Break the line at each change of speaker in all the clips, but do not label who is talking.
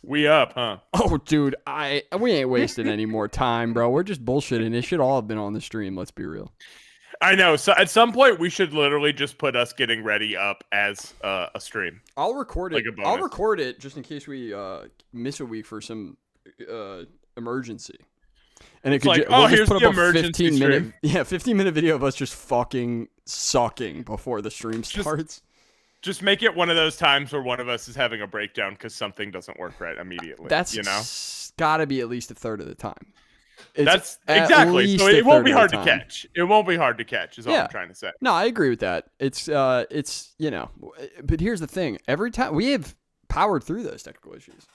We up, huh?
Oh, dude, we ain't wasting any more time, bro. We're just bullshitting. It should all have been on the stream. Let's be real.
I know. So at some point, we should literally just put us getting ready up as a stream.
I'll record it.
Like a bonus.
I'll record it just in case we miss a week for some emergency. And it could
like,
we'll
here's
just put
the
up a
emergency
15-minute, 15-minute video of us just fucking sucking before the stream starts.
Just make it one of those times where one of us is having a breakdown because something doesn't work right immediately.
That's gotta be at least a third of the time.
That's exactly. So it won't be hard to catch. It won't be hard to catch. Is all I'm trying to say.
No, I agree with that. It's you know, but here's the thing. Every time we have powered through those technical issues.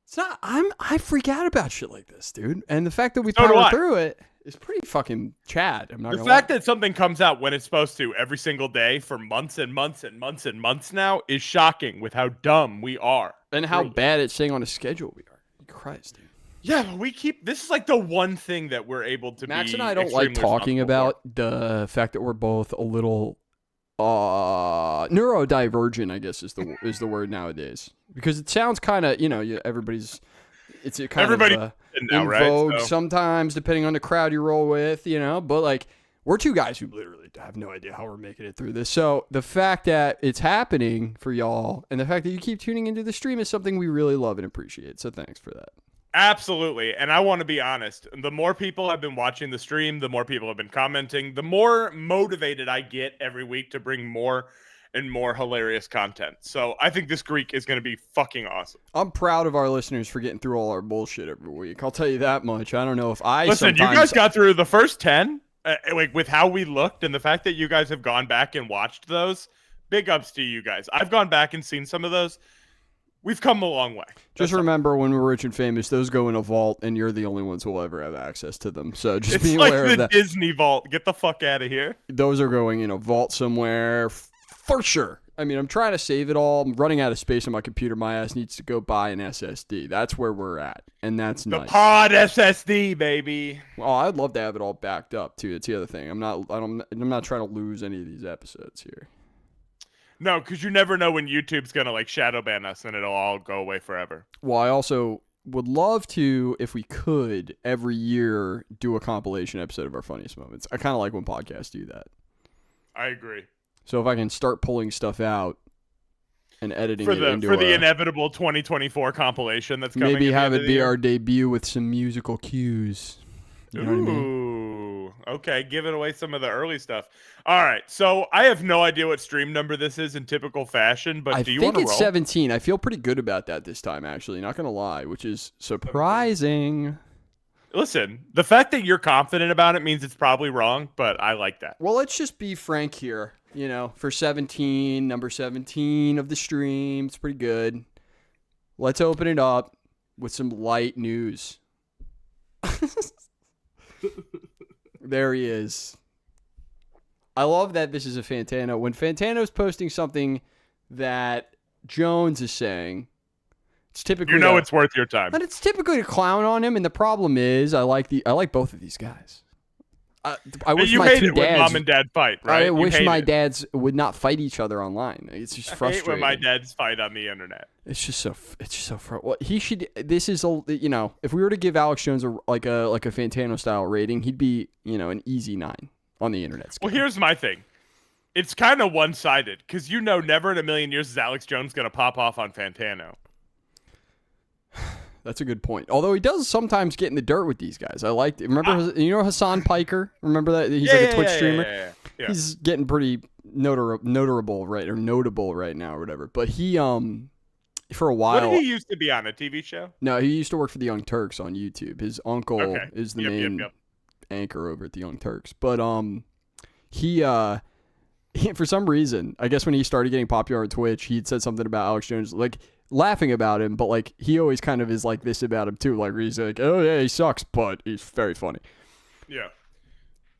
It's not. I freak out about shit like this, dude. And the fact that we powered through it is pretty fucking Chad. I'm not. The
fact that something comes out when it's supposed to every single day for months and months and months and months now is shocking. With how dumb we are
and how bad at staying on a schedule we are. Christ, dude.
Yeah, we keep. This is like the one thing that we're able to.
Max and I don't like talking about the fact that we're both a little neurodivergent, I guess is the word nowadays, because it sounds kind of, everybody's kind of in vogue sometimes depending on the crowd you roll with, but like we're two guys who literally have no idea how we're making it through this. So the fact that it's happening for y'all and the fact that you keep tuning into the stream is something we really love and appreciate. So thanks for that.
Absolutely. And I want to be honest. The more people have been watching the stream, the more people have been commenting, the more motivated I get every week to bring more and more hilarious content. So I think this Greek is going to be fucking awesome.
I'm proud of our listeners for getting through all our bullshit every week. I'll tell you that much. I don't know if
Listen, you guys got through the first 10, like with how we looked and the fact that you guys have gone back and watched those. Big ups to you guys. I've gone back and seen some of those. We've come a long way.
Just remember, when we're rich and famous, those go in a vault, and you're the only ones who will ever have access to them. So just be aware of that.
It's like the Disney vault. Get the fuck out of here.
Those are going in a vault somewhere for sure. I mean, I'm trying to save it all. I'm running out of space on my computer. My ass needs to go buy an SSD. That's where we're at, and that's nice.
The pod SSD, baby.
Well, I'd love to have it all backed up too. It's the other thing. I'm not trying to lose any of these episodes here.
No, because you never know when YouTube's going to like shadow ban us and it'll all go away forever.
Well, I also would love to, if we could, every year do a compilation episode of our funniest moments. I kind of like when podcasts do that.
I agree.
So if I can start pulling stuff out and editing it into
for the inevitable 2024 compilation that's coming.
Maybe have it be our debut with some musical cues. You know what I mean?
Okay, giving away some of the early stuff. All right, so I have no idea what stream number this is in typical fashion, but do you want to roll? I think it's
17. I feel pretty good about that this time, actually. Not going to lie, which is surprising.
Listen, the fact that you're confident about it means it's probably wrong, but I like that.
Well, let's just be frank here. For 17, number 17 of the stream, it's pretty good. Let's open it up with some light news. There he is. I love that this is a Fantano. When Fantano's posting something that Jones is saying, it's typically
it's worth your time.
But it's typically to clown on him, and the problem is I like both of these guys. I wish
you
my
hate
two
it
dads.
when mom and dad fight, right?
I wish my dads would not fight each other online. It's just frustrating.
I hate when my dads fight on the internet.
It's just so frustrating. Well, he should. This is if we were to give Alex Jones like a Fantano style rating, he'd be an easy 9 on the internet scale.
Well, here's my thing. It's kind of one-sided because never in a million years is Alex Jones going to pop off on Fantano.
That's a good point. Although he does sometimes get in the dirt with these guys. I liked it. Remember, Hassan Piker? Remember that? He's like a Twitch streamer. Yeah. He's getting pretty notable right now or whatever. But he, for a while.
What did he used to be on, a TV show?
No, he used to work for the Young Turks on YouTube. His uncle is the main anchor over at the Young Turks. But he for some reason, I guess when he started getting popular on Twitch, he'd said something about Alex Jones, like laughing about him, but like he always kind of is like this about him too. Like he's like, oh yeah, he sucks, but he's very funny.
Yeah.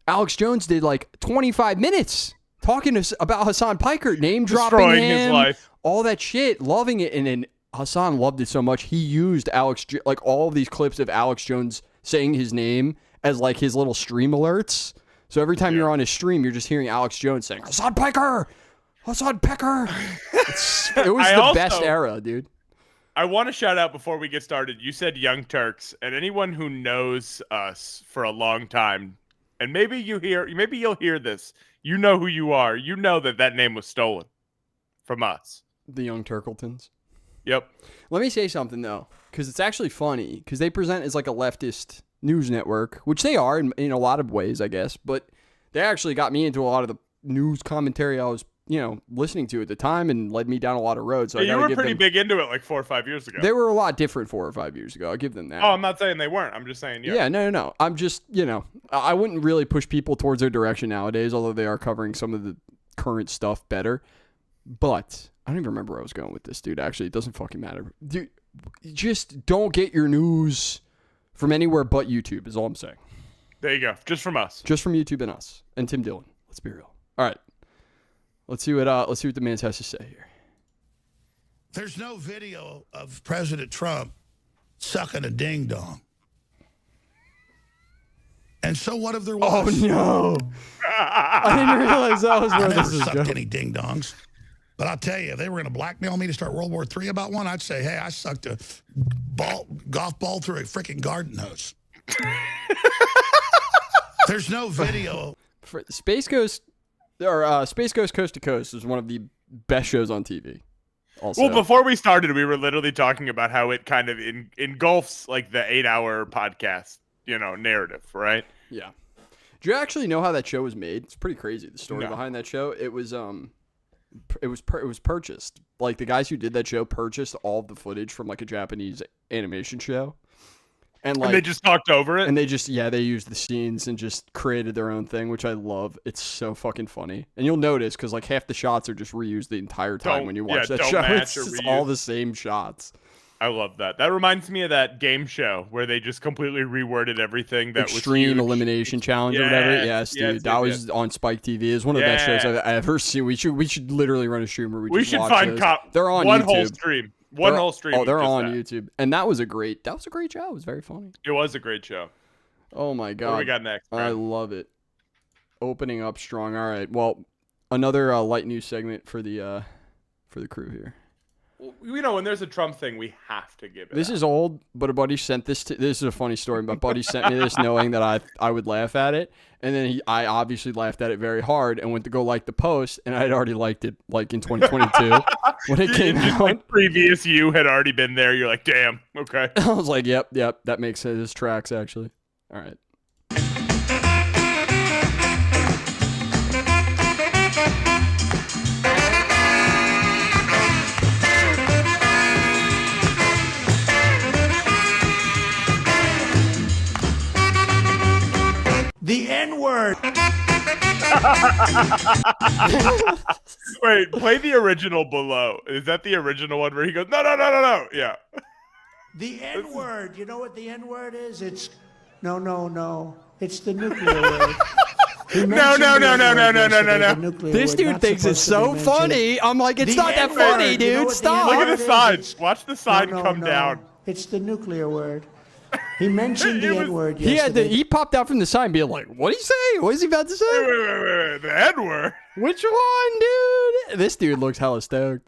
Alex Jones did like 25 minutes talking about Hassan Piker, name dropping him,
his life,
all that shit, loving it, and then Hassan loved it so much he used like all of these clips of Alex Jones saying his name as like his little stream alerts. So every time you're on his stream, you're just hearing Alex Jones saying Hassan Piker. It was the best era, dude.
I want to shout out before we get started. You said Young Turks, and anyone who knows us for a long time, and maybe you'll hear this. You know who you are. You know that name was stolen from us.
The Young Turkletons.
Yep.
Let me say something though, because it's actually funny because they present as like a leftist news network, which they are in a lot of ways, I guess. But they actually got me into a lot of the news commentary I was, listening to at the time, and led me down a lot of roads. So
you were pretty big into it like 4 or 5 years ago.
They were a lot different 4 or 5 years ago. I'll give them that.
Oh, I'm not saying they weren't. I'm just saying, yeah.
Yeah, no. I'm just, I wouldn't really push people towards their direction nowadays, although they are covering some of the current stuff better. But I don't even remember where I was going with this, dude. Actually, it doesn't fucking matter. Dude, just don't get your news from anywhere but YouTube is all I'm saying.
There you go. Just from us.
Just from YouTube and us. And Tim Dillon. Let's be real. All right. Let's see what the man has to say here.
There's no video of President Trump sucking a ding dong. And so what if there was?
Oh no! I didn't realize that was where this is going.
I never sucked any ding dongs. But I'll tell you, if they were going to blackmail me to start World War III about one, I'd say, hey, I sucked a golf ball through a freaking garden hose. There's no video.
Space Ghost Coast to Coast is one of the best shows on TV. Also.
Well, before we started, we were literally talking about how it kind of engulfs like the 8-hour podcast, narrative, right?
Yeah. Do you actually know how that show was made? It's pretty crazy. The story behind that show. It was purchased. Like the guys who did that show purchased all of the footage from like a Japanese animation show. And
they just talked over it?
And they used the scenes and just created their own thing, which I love. It's so fucking funny. And you'll notice, because like half the shots are just reused the entire time when you watch that show. It's just all the same shots.
I love that. That reminds me of that game show where they just completely reworded everything that
Extreme
was
Elimination Challenge or whatever. Yes, dude. That was on Spike TV. It's one of the best shows I've ever seen. We should literally run a stream where we should find they're on
one
YouTube.
Whole stream. Whole stream.
Oh, they're on YouTube. And that was a great show. It was very funny.
It was a great show.
Oh my God.
What do we got next, bro?
I love it. Opening up strong. All right. Well, another light news segment for the crew here.
Well, when there's a Trump thing, we have to give it.
This is old, but a buddy sent this to. This is a funny story. My buddy sent me this, knowing that I would laugh at it, and then I obviously laughed at it very hard, and went to go like the post, and I had already liked it like in 2022 when it came out.
Like previous you had already been there. You're like, damn, okay.
I was like, yep, that makes sense. This tracks actually. All right.
The N-word.
Wait, play the original below. Is that the original one where he goes, no? Yeah.
The N-word. You know what the N-word is? It's no. It's the nuclear word.
No.
This dude thinks it's so funny. I'm like, it's not that funny, dude. Stop.
Look at the sign. Watch the sign come down.
It's the nuclear word. He mentioned the N-word yesterday.
He popped out from the sign being like, what did he say? What is he about to say?
Wait. The N-word?
Which one, dude? This dude looks hella stoked.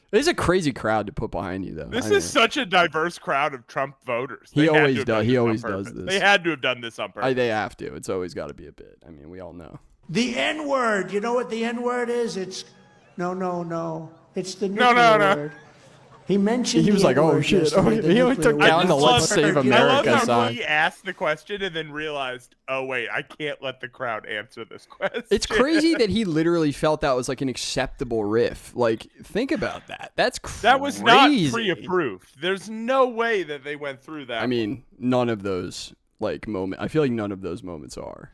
There's a crazy crowd to put behind you, though.
This is such a diverse crowd of Trump voters.
He always does this.
They had to have done this on purpose.
They have to. It's always got to be a bit. I mean, we all know.
The N-word. You know what the N-word is? It's no. It's the nuclear word. He mentioned
he was like, oh shit. He only took down the Let's Save America sign.
I love how he asked the question and then realized, oh wait, I can't let the crowd answer this question.
It's crazy that he literally felt that was like an acceptable riff. Like, think about that. That's crazy.
That was not pre-approved. There's no way that they went through that.
I mean, none of those like moments. I feel like none of those moments are,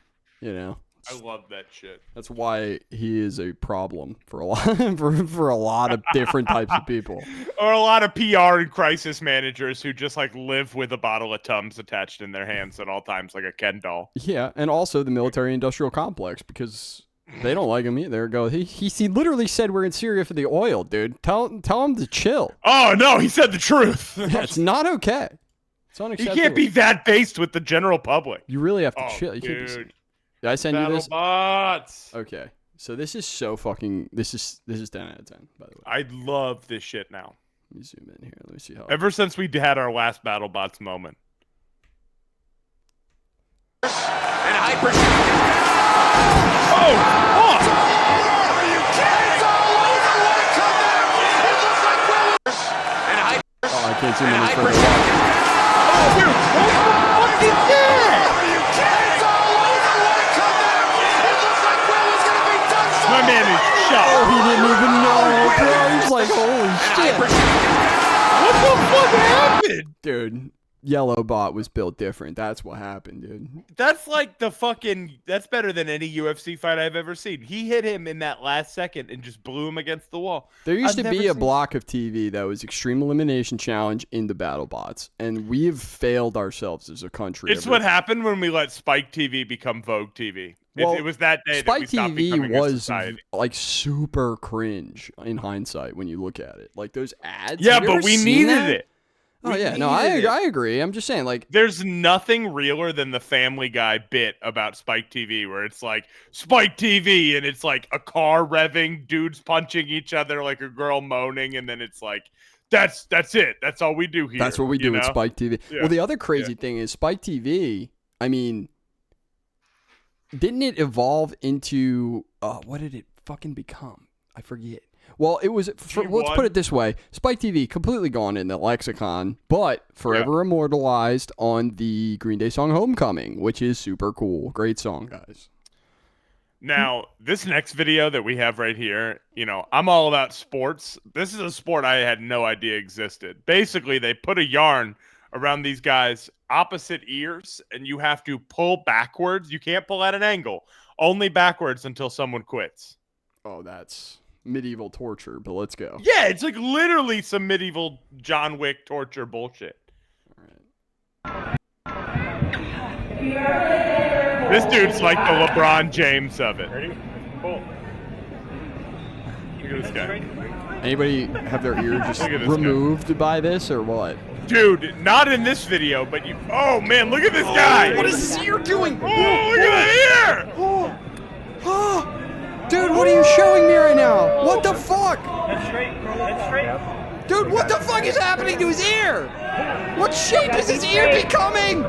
I love that shit.
That's why he is a problem for a lot for a lot of different types of people.
Or a lot of PR and crisis managers who just like live with a bottle of Tums attached in their hands at all times, like a Ken doll.
Yeah, and also the military-industrial complex, because they don't like him either. He literally said we're in Syria for the oil, dude. Tell him to chill.
Oh no, he said the truth.
It's not okay. It's unacceptable.
He can't be that based with the general public.
You really have to chill. You
dude.
can't be... Did I send you this?
Bots.
Okay. So this is so fucking... This is 10 out of 10, by the way.
I love this shit now.
Let me zoom in here. Let me see how.
Ever since we had our last BattleBots moment.
And hyper.
Oh, fuck!
Are you kidding? It's all over. What a comeback! It looks like Will. And hyper.
Oh, I can't zoom any further.
Oh, dude, what the fuck is that?
Are you kidding? It's all over. What a comeback! It looks like Will is going to be done for.
My man is shot.
Oh, he didn't even know, bro. He's like, holy shit.
What the fuck happened?
Dude, Yellow Bot was built different. That's what happened, dude.
That's like that's better than any UFC fight I've ever seen. He hit him in that last second and just blew him against the wall.
There used to be a block of TV that was Extreme Elimination Challenge into BattleBots, and we've failed ourselves as a country.
It's what happened when we let Spike TV become Vogue TV.
Well,
it was that day
Spike
that we stopped
TV
becoming a
was
society.
like super cringe in hindsight when you look at it. Like those ads.
Yeah,
Have you
but
ever
we
seen
needed
that?
it.
Oh
We
yeah, no,
needed it.
I agree. I'm just saying, like,
There's nothing realer than the Family Guy bit about Spike TV, where it's like Spike TV, and it's like a car revving, dudes punching each other, like a girl moaning, and then it's like, that's it. That's all we do here.
that's what we do with Spike TV.
Yeah.
Well, the other crazy thing is Spike TV. I mean, didn't it evolve into what did it fucking become? I forget. Well, it was. Let's put it this way: Spike TV completely gone in the lexicon, but forever immortalized on the Green Day song "Homecoming," which is super cool. Great song, guys.
Now, this next video that we have right here, I'm all about sports. This is a sport I had no idea existed. Basically, they put a yarn around these guys' opposite ears, and you have to pull backwards. You can't pull at an angle, only backwards until someone quits.
Oh, that's medieval torture, but let's go.
Yeah, it's like literally some medieval John Wick torture bullshit.
All right.
This dude's like the LeBron James of it.
Ready? Pull.
Look at this guy.
Anybody have their ear just
Look at this
removed by this or what?
Dude, not in this video, but you. Oh man, look at this guy.
What is his ear doing?
Oh, look at that ear.
Oh, dude, what are you showing me right now? What the fuck?
That's straight. That's straight.
Dude, what the fuck is happening to his ear? What shape is his ear becoming?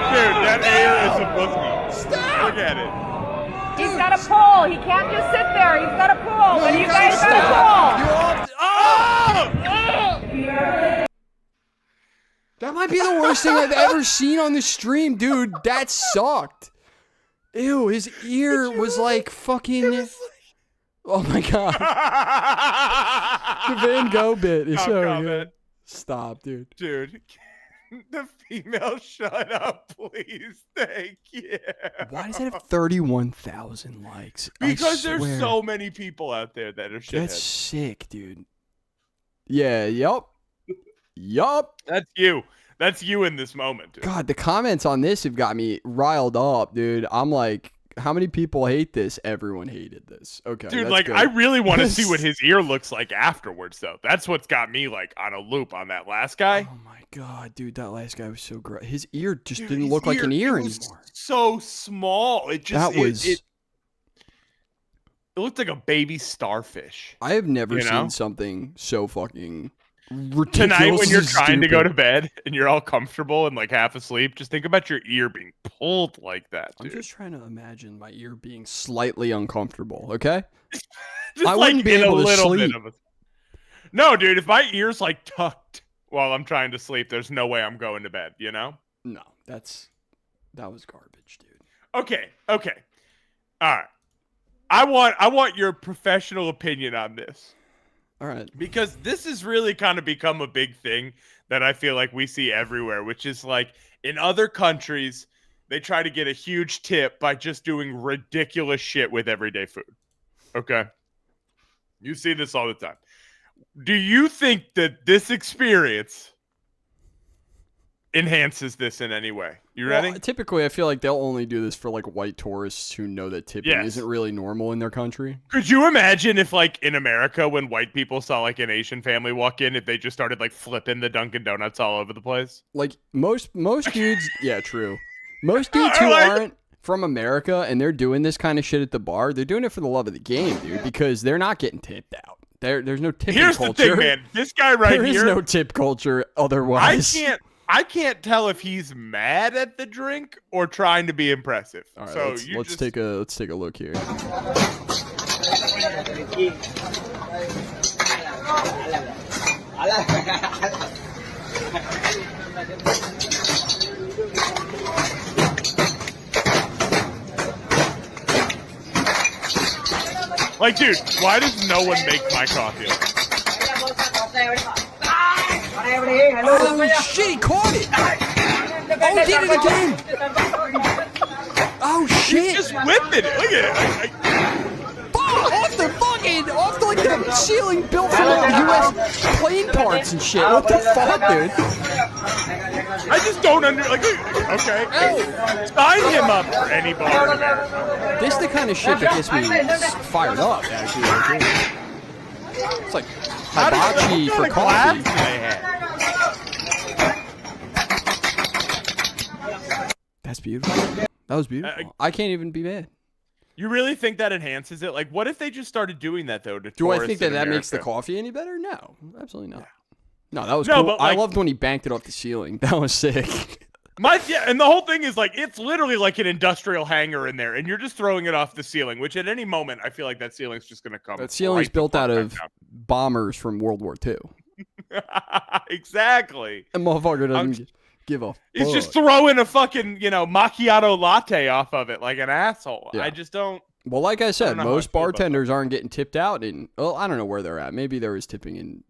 Dude, that ear is a pussy.
Stop!
Look at it.
He's got to pull. He can't just sit there. He's got to pull.
No,
But you guys
stop.
got to pull.
You all... That might be the worst thing I've ever seen on the stream, dude. That sucked. Ew, his ear was like fucking... Oh my god. The Van Gogh bit is so good. Stop, dude.
Dude, the female, shut up, please. Thank you.
Why does it have 31,000 likes?
Because
I
there's
swear.
so many people out there that are shitheads.
That's sick, dude. Yeah, yup.
That's you. That's you in this moment, dude.
God, the comments on this have got me riled up, dude. I'm like, how many people hate this? Everyone hated this. Okay,
Dude,
that's
like,
good.
I really want to see what his ear looks like afterwards, though. That's what's got me, like, on a loop on that last guy.
Oh my god, dude, that last guy was so great. His ear just
Dude,
didn't
his
look like an ear
it was
anymore.
So small. It just it looked like a baby starfish.
I have never
you know?
seen something so fucking ridiculous.
Tonight, when you're trying to go to
stupid.
bed and you're all comfortable and like half asleep, just think about your ear being pulled like that,
I'm
dude.
just trying to imagine my ear being slightly uncomfortable. Okay.
Just
I
like
wouldn't be
in
able
a
to
little
sleep.
bit of a... No, dude, if my ear's like tucked while I'm trying to sleep, there's no way I'm going to bed, you know?
No, that was garbage, dude.
Okay. All right. I want your professional opinion on this.
All right.
Because this has really kind of become a big thing that I feel like we see everywhere, which is like in other countries, they try to get a huge tip by just doing ridiculous shit with everyday food. Okay? You see this all the time. Do you think that this experience enhances this in any way? You ready?
Well, typically, I feel like they'll only do this for like white tourists who know that tipping
Yes.
isn't really normal in their country.
Could you imagine if, like, in America, when white people saw, like, an Asian family walk in, if they just started, like, flipping the Dunkin' Donuts all over the place?
Like most dudes, yeah, true. Most dudes who
Like-
aren't from America and they're doing this kind of shit at the bar, they're doing it for the love of the game, dude, because they're not getting tipped out. There's no tipping
Here's
culture.
the thing, man. This guy right
there
here.
There is no tip culture otherwise.
I can't tell if he's mad at the drink or trying to be impressive.
All right,
so
let's take a look here.
Like, dude, why does no one make my coffee?
Oh shit, he caught it! Oh, he did it again! Oh shit!
He's just whipping it. Look at it.
Off the like the ceiling built from like U.S. plane parts and shit. What the fuck, dude?
I just don't okay. Sign him up for any bar in America.
This is the kind of shit that gets me fired up, actually. It's like hibachi for coffee. That's beautiful. That was beautiful. I can't even be mad.
You really think that enhances it? Like, what if they just started doing that, though, to
Do I think that
America?
Makes the coffee any better? No, absolutely not. No, that was cool. But I loved when he banked it off the ceiling. That was sick.
And the whole thing is, like, it's literally like an industrial hanger in there, and you're just throwing it off the ceiling, which at any moment, I feel like that ceiling's just going to come.
That ceiling's built out of bombers from World War II.
Exactly.
The motherfucker doesn't give a fuck.
He's just throwing a fucking, macchiato latte off of it like an asshole. Yeah. I just don't.
Well, like I said, most bartenders aren't getting tipped out in, well, I don't know where they're at. Maybe there is tipping in,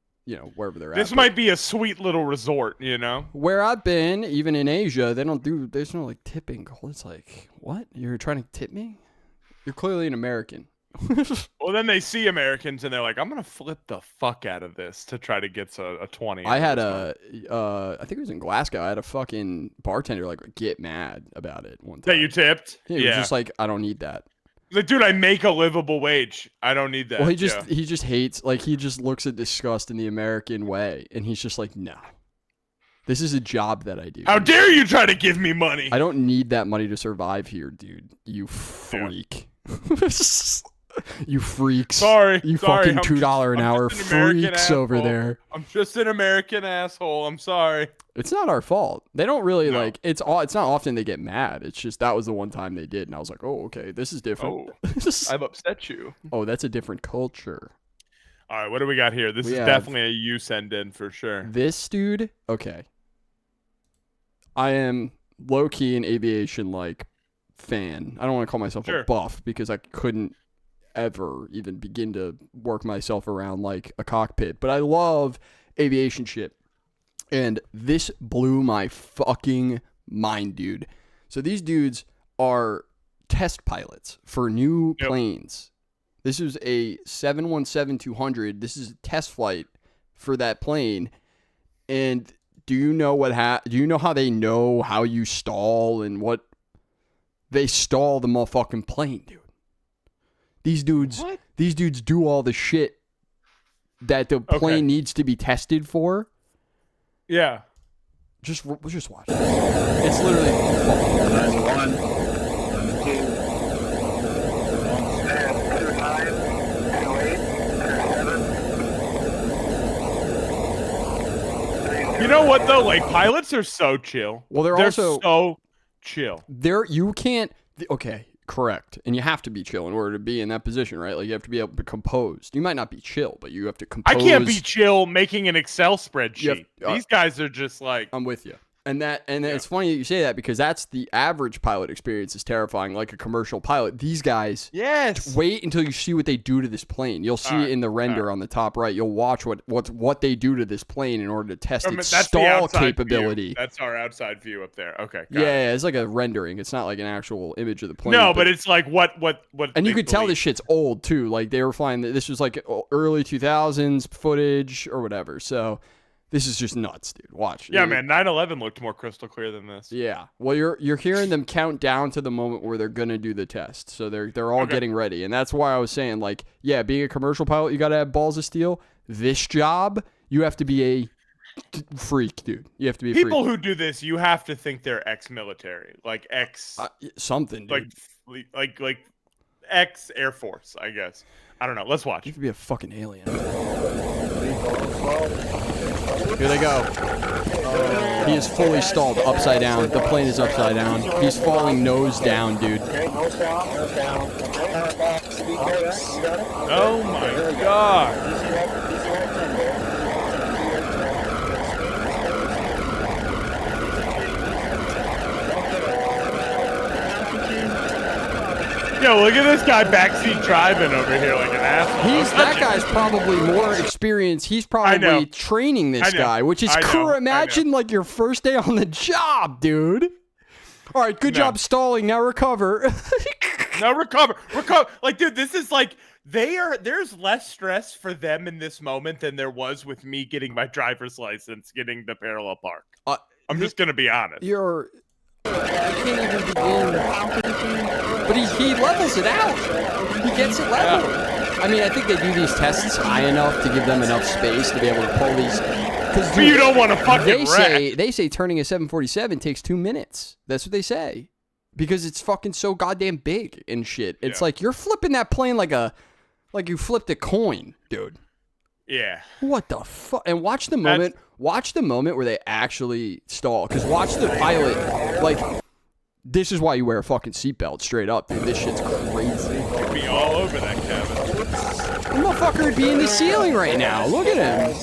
wherever they're at.
This might be a sweet little resort,
Where I've been, even in Asia, there's no like tipping. It's like, what? You're trying to tip me? You're clearly an American.
Well, then they see Americans and they're like, I'm going to flip the fuck out of this to try to get a 20.
I had I think it was in Glasgow. I had a fucking bartender like get mad about it one time.
That you tipped?
Yeah. He was just like, I don't need that.
Like, dude, I make a livable wage. I don't need that.
Well, he just hates, like, he just looks at disgust in the American way. And he's just like, no. This is a job that I do.
How dare you try to give me money?
I don't need that money to survive here, dude. You freak. Yeah. You freaks.
Sorry.
Fucking $2 an hour freaks over there.
I'm just an American asshole. I'm sorry.
It's not our fault. They don't really it's not often they get mad. It's just that was the one time they did. And I was like, oh, okay, this is different.
Oh, I've upset you.
Oh, that's a different culture.
All right, what do we got here? This is definitely a you send in for sure.
This dude, okay. I am low-key an aviation fan. I don't want to call myself a buff because I couldn't ever even begin to work myself around like a cockpit, but I love aviation shit. And this blew my fucking mind, dude. So these dudes are test pilots for new planes. This is a 717-200. This is a test flight for that plane. And do you know how they know how you stall and what they stall the motherfucking plane, dude? These dudes do all the shit that the plane needs to be tested for.
Yeah.
Just watch it. It's literally fun.
1, 2, 1, 2, 7. You know what though? Like, pilots are so chill.
Well, they're also
so chill.
Okay, correct. And you have to be chill in order to be in that position, right? Like, you have to be able to compose. You might not be chill, but you have to compose.
I can't be chill making an Excel spreadsheet. These guys are just like...
I'm with you. And it's funny that you say that because that's the average pilot experience is terrifying, like a commercial pilot. These guys, wait until you see what they do to this plane. You'll see it in the render on the top right. You'll watch what they do to this plane in order to test its stall capability.
View. That's our outside view up there. Okay.
Yeah, it's like a rendering. It's not like an actual image of the plane.
No, but it's like what.
And you could tell this shit's old too. Like they were flying. This was like early 2000s footage or whatever. So. This is just nuts, dude. Watch.
Yeah, man. 9/11 looked more crystal clear than this.
Yeah. Well, you're hearing them count down to the moment where they're gonna do the test, so they're all getting ready, and that's why I was saying, like, yeah, being a commercial pilot, you gotta have balls of steel. This job, you have to be a freak, dude. You have to be a
people who do this. You have to think they're ex-military, like ex
something, dude.
like ex Air Force, I guess. I don't know. Let's watch.
You could be a fucking alien. Here they go. He is fully stalled upside down. The plane is upside down. He's falling nose down, dude.
Oh my god. Yo, look at this guy backseat driving over here like an asshole.
That guy's probably more experienced. He's probably training this guy, which is cool. Imagine like your first day on the job, dude. All right, good job stalling. Now recover.
Now recover. Like, dude, this is like there's less stress for them in this moment than there was with me getting my driver's license, getting the parallel park. I'm just gonna be honest.
I can't even begin. But he levels it out. He gets it leveled. I mean, I think they do these tests high enough to give them enough space to be able to pull these.
Because you don't want to fucking wreck.
They say turning a 747 takes 2 minutes. That's what they say. Because it's fucking so goddamn big and shit. It's like you're flipping that plane like you flipped a coin, dude.
Yeah.
What the fuck? And watch the moment. Watch the moment where they actually stall. Because watch the pilot. Like, this is why you wear a fucking seatbelt straight up, dude. This shit's crazy.
You'd be all over that cabin.
The motherfucker would be in the ceiling right now. Look at him.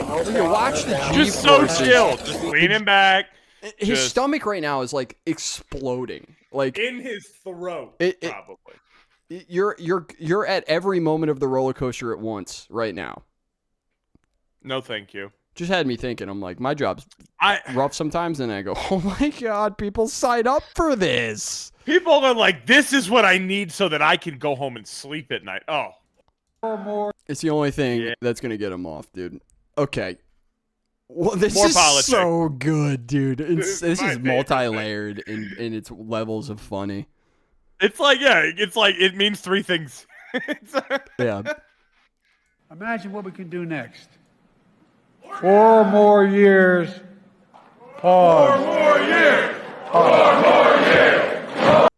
Look at watch the G
just so chill. Just leaning back.
His stomach right now is like exploding. Like
in his throat, probably.
You're at every moment of the roller coaster at once right now.
No, thank you.
Just had me thinking. I'm like, my job's rough sometimes, and I go, oh my god, people sign up for this.
People are like, this is what I need so that I can go home and sleep at night. Oh,
it's the only thing that's gonna get them off, dude. Okay. Well, this
More
is
politics.
So good, dude. This is multi-layered in its levels of funny.
It's like, it means three things.
Yeah.
Imagine what we can do next. 4 more years. Pause.
4 more years. 4 more years.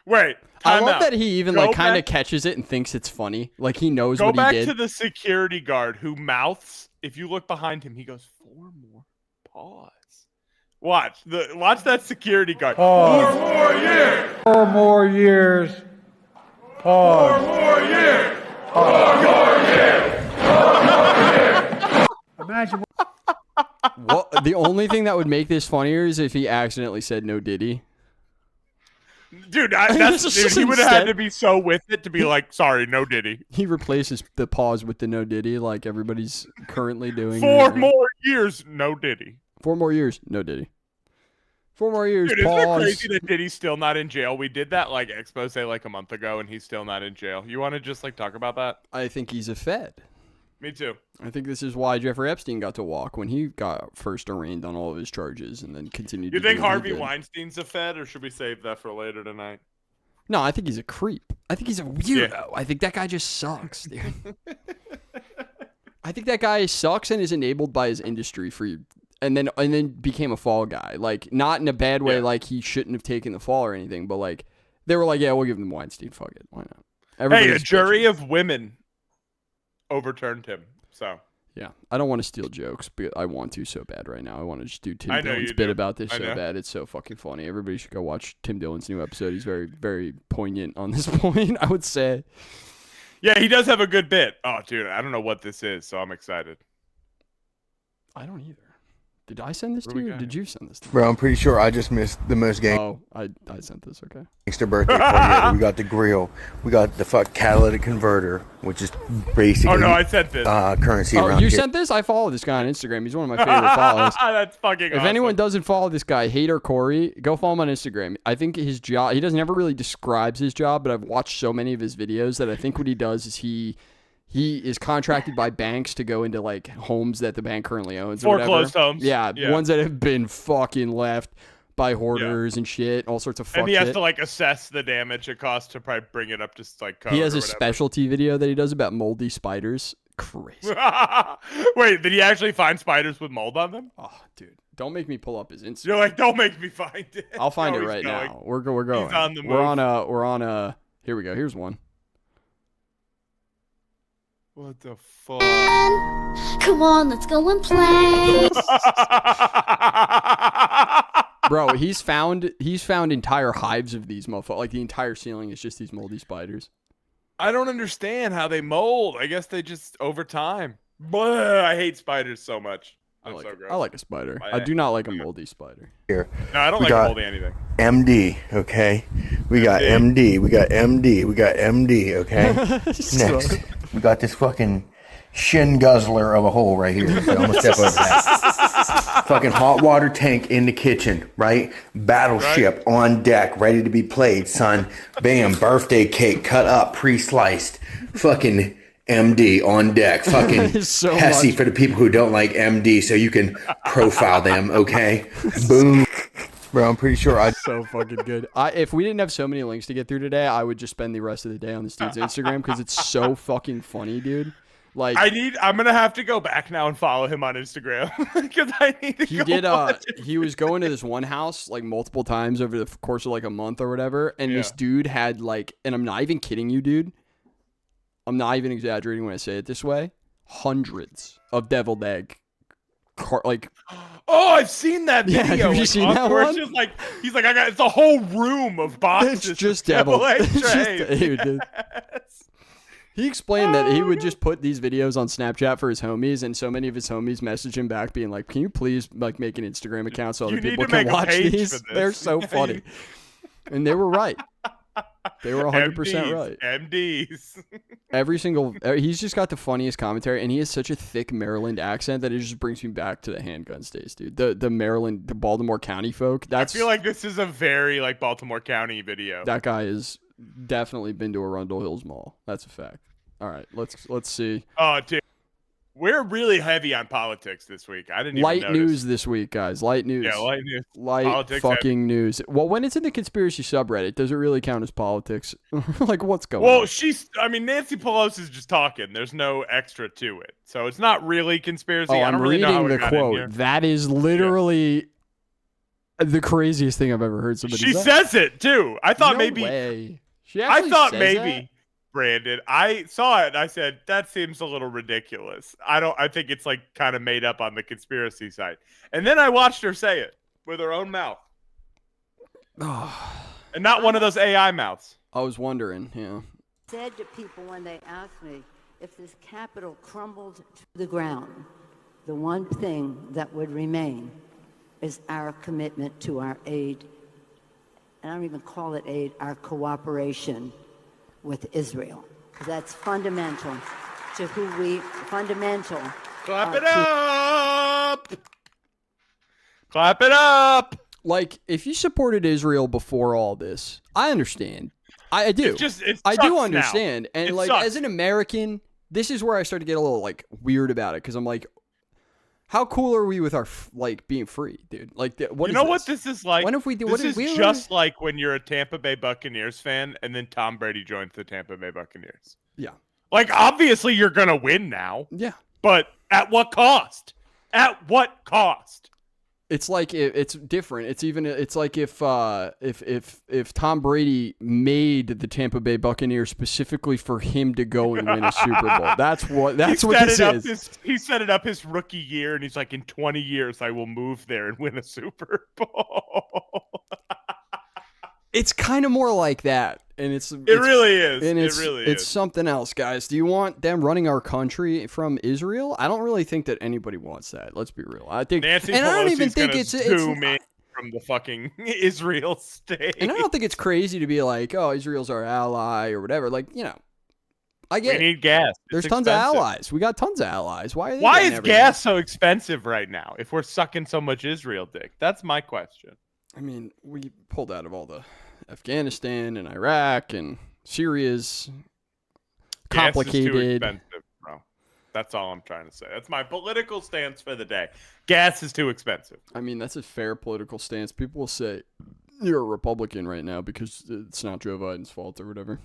Wait.
I love that he even kind of catches it and thinks it's funny. Like he knows what he did.
Go back to the security guard who mouths. If you look behind him, he goes 4 more. Pause. Watch that security guard.
Pause.
4 more years.
4 more years. Pause.
4 more years. 4 more years. 4 more years.
Imagine.
What the only thing that would make this funnier is if he accidentally said no Diddy.
Dude, he would have had to be so with it to be like, sorry, no Diddy.
He replaces the pause with the no Diddy like everybody's currently doing.
4 more years, no Diddy.
4 more years, no Diddy. 4 more years,
Dude,
pause.
isn't it crazy that Diddy's still not in jail? We did that like expose like a month ago, and he's still not in jail. You want to just like talk about that?
I think he's a Fed.
Me too.
I think this is why Jeffrey Epstein got to walk when he got first arraigned on all of his charges and then continued.
You think Harvey Weinstein's a Fed, or should we save that for later tonight?
No, I think he's a creep. I think he's a weirdo. Yeah. I think that guy just sucks, dude. I think that guy sucks and is enabled by his industry and then became a fall guy. Like, not in a bad way, like he shouldn't have taken the fall or anything, but like they were like, yeah, we'll give him Weinstein. Fuck it, why not?
Hey, a jury of women overturned him. So
yeah, I don't want to steal jokes, but I want to so bad right now. I want to just do Tim Dillon's bit about this so bad. It's so fucking funny. Everybody should go watch Tim Dillon's new episode. He's very, very poignant on this point, I would say.
Yeah, he does have a good bit. Oh, dude, I don't know what this is, so I'm excited.
I don't either. Did I send this to you? Or did you send this to me?
Bro, I'm pretty sure I just missed the most game.
Oh, I sent this, okay.
Gangster birthday party. We got the grill. We got the catalytic converter, which is basically.
Oh no, I sent this.
Currency.
Oh,
around
you
here.
sent this? I follow this guy on Instagram. He's one of my favorite followers.
That's fucking awesome.
If anyone doesn't follow this guy, Hater Corey, go follow him on Instagram. I think his job. He doesn't ever really describes his job, but I've watched so many of his videos that I think what he does is he is contracted by banks to go into like homes that the bank currently owns.
Foreclosed homes.
Yeah, ones that have been fucking left by hoarders and shit, all sorts of fuck shit.
And he has to like assess the damage it costs to probably bring it up to like code.
He has a specialty video that he does about moldy spiders. Crazy.
Wait, did he actually find spiders with mold on them?
Oh, dude. Don't make me pull up his Instagram.
You're like, don't make me find it.
I'll find it right now. We're going.
He's on the move.
We're on a. Here we go. Here's one.
What the fuck?
Come on, let's go and play.
Bro, he's found entire hives of these motherfuckers. Like the entire ceiling is just these moldy spiders.
I don't understand how they mold. I guess they just over time. Blah, I hate spiders so much.
I like a spider. I do not like a moldy spider.
Here.
No, I don't like moldy anything.
MD, okay? We got MD. We got MD. We got MD, okay? Next, we got this fucking shin guzzler of a hole right here. Okay, I'm gonna step over that. Fucking hot water tank in the kitchen, right? Battleship on deck, ready to be played, son. Bam, birthday cake cut up, pre-sliced. Fucking MD on deck. Fucking
so
Hesse
much.
for the people who don't like MD so you can profile them, okay? Boom. Bro, I'm pretty sure
so fucking good. If we didn't have so many links to get through today, I would just spend the rest of the day on this dude's Instagram because it's so fucking funny, dude. Like
I'm gonna have to go back now and follow him on Instagram because I need to.
He was going to this one house like multiple times over the course of like a month or whatever, and this dude had like, and I'm not even kidding you, dude. I'm not even exaggerating when I say it this way. Hundreds of deviled egg,
Oh, I've seen that video.
Yeah, have you seen that one?
It's just like he's like, it's a whole room of boxes.
It's just deviled egg
trays.
Dude. He explained that he would just put these videos on Snapchat for his homies, and so many of his homies message him back being like, "Can you please like make an Instagram account so other people can watch these? They're so funny." And they were right. They were 100% right.
MDs.
Every single, he's just got the funniest commentary, and he has such a thick Maryland accent that it just brings me back to the handgun states, dude. The Maryland, the Baltimore County folk. I
feel like this is a very like Baltimore County video.
That guy has definitely been to Arundel Hills Mall. That's a fact. All right, let's see.
Oh, dude. We're really heavy on politics this week. I didn't even
Light
notice.
News this week, guys. Light news.
Yeah, light news.
Light
Politics
fucking news. Well, when it's in the conspiracy subreddit, does it really count as politics? Like, what's going on?
Well, Nancy Pelosi's just talking. There's no extra to it. So it's not really conspiracy.
Oh,
I don't really know how
reading the quote. That is literally the craziest thing I've ever heard somebody say.
She says it, too. I thought maybe.
Way.
I thought maybe. Brandon, I saw it and I said, that seems a little ridiculous. I think it's like kind of made up on the conspiracy side. And then I watched her say it with her own mouth. And not one of those AI mouths.
I was wondering, yeah.
Said to people when they asked me if this Capitol crumbled to the ground, the one thing that would remain is our commitment to our aid. And I don't even call it aid, our cooperation with Israel, because that's fundamental to fundamental.
Clap it up! Clap it up!
Like, if you supported Israel before all this, I understand. I do. I do understand.
Now.
And
it
like,
sucks.
as an American, this is where I start to get a little like weird about it, because I'm like, how cool are we with our like being free, dude? Like,
what this is like?
When if we do?
This is just like when you're a Tampa Bay Buccaneers fan, and then Tom Brady joins the Tampa Bay Buccaneers.
Yeah.
Like, obviously, you're gonna win now.
Yeah.
But at what cost? At what cost?
It's like it's different. It's like if Tom Brady made the Tampa Bay Buccaneers specifically for him to go and win a Super Bowl. That's what this is.
He set it up his rookie year, and he's like, in 20 years, I will move there and win a Super Bowl.
It's kind of more like that, and it
really is.
And
it's
something else, guys. Do you want them running our country from Israel? I don't really think that anybody wants that. Let's be real. I think,
Nancy
and
Pelosi's
I don't even think it's
from the fucking Israel state.
And I don't think it's crazy to be like, oh, Israel's our ally or whatever. Like, you know, I get.
We need gas.
There's tons of allies. We got tons of allies. Why
is gas so expensive right now? If we're sucking so much Israel dick, that's my question.
I mean, we pulled out of all the Afghanistan and Iraq and Syria's complicated.
Gas is too expensive, bro. That's all I'm trying to say. That's my political stance for the day. Gas is too expensive.
I mean, that's a fair political stance. People will say you're a Republican right now because it's not Joe Biden's fault or whatever.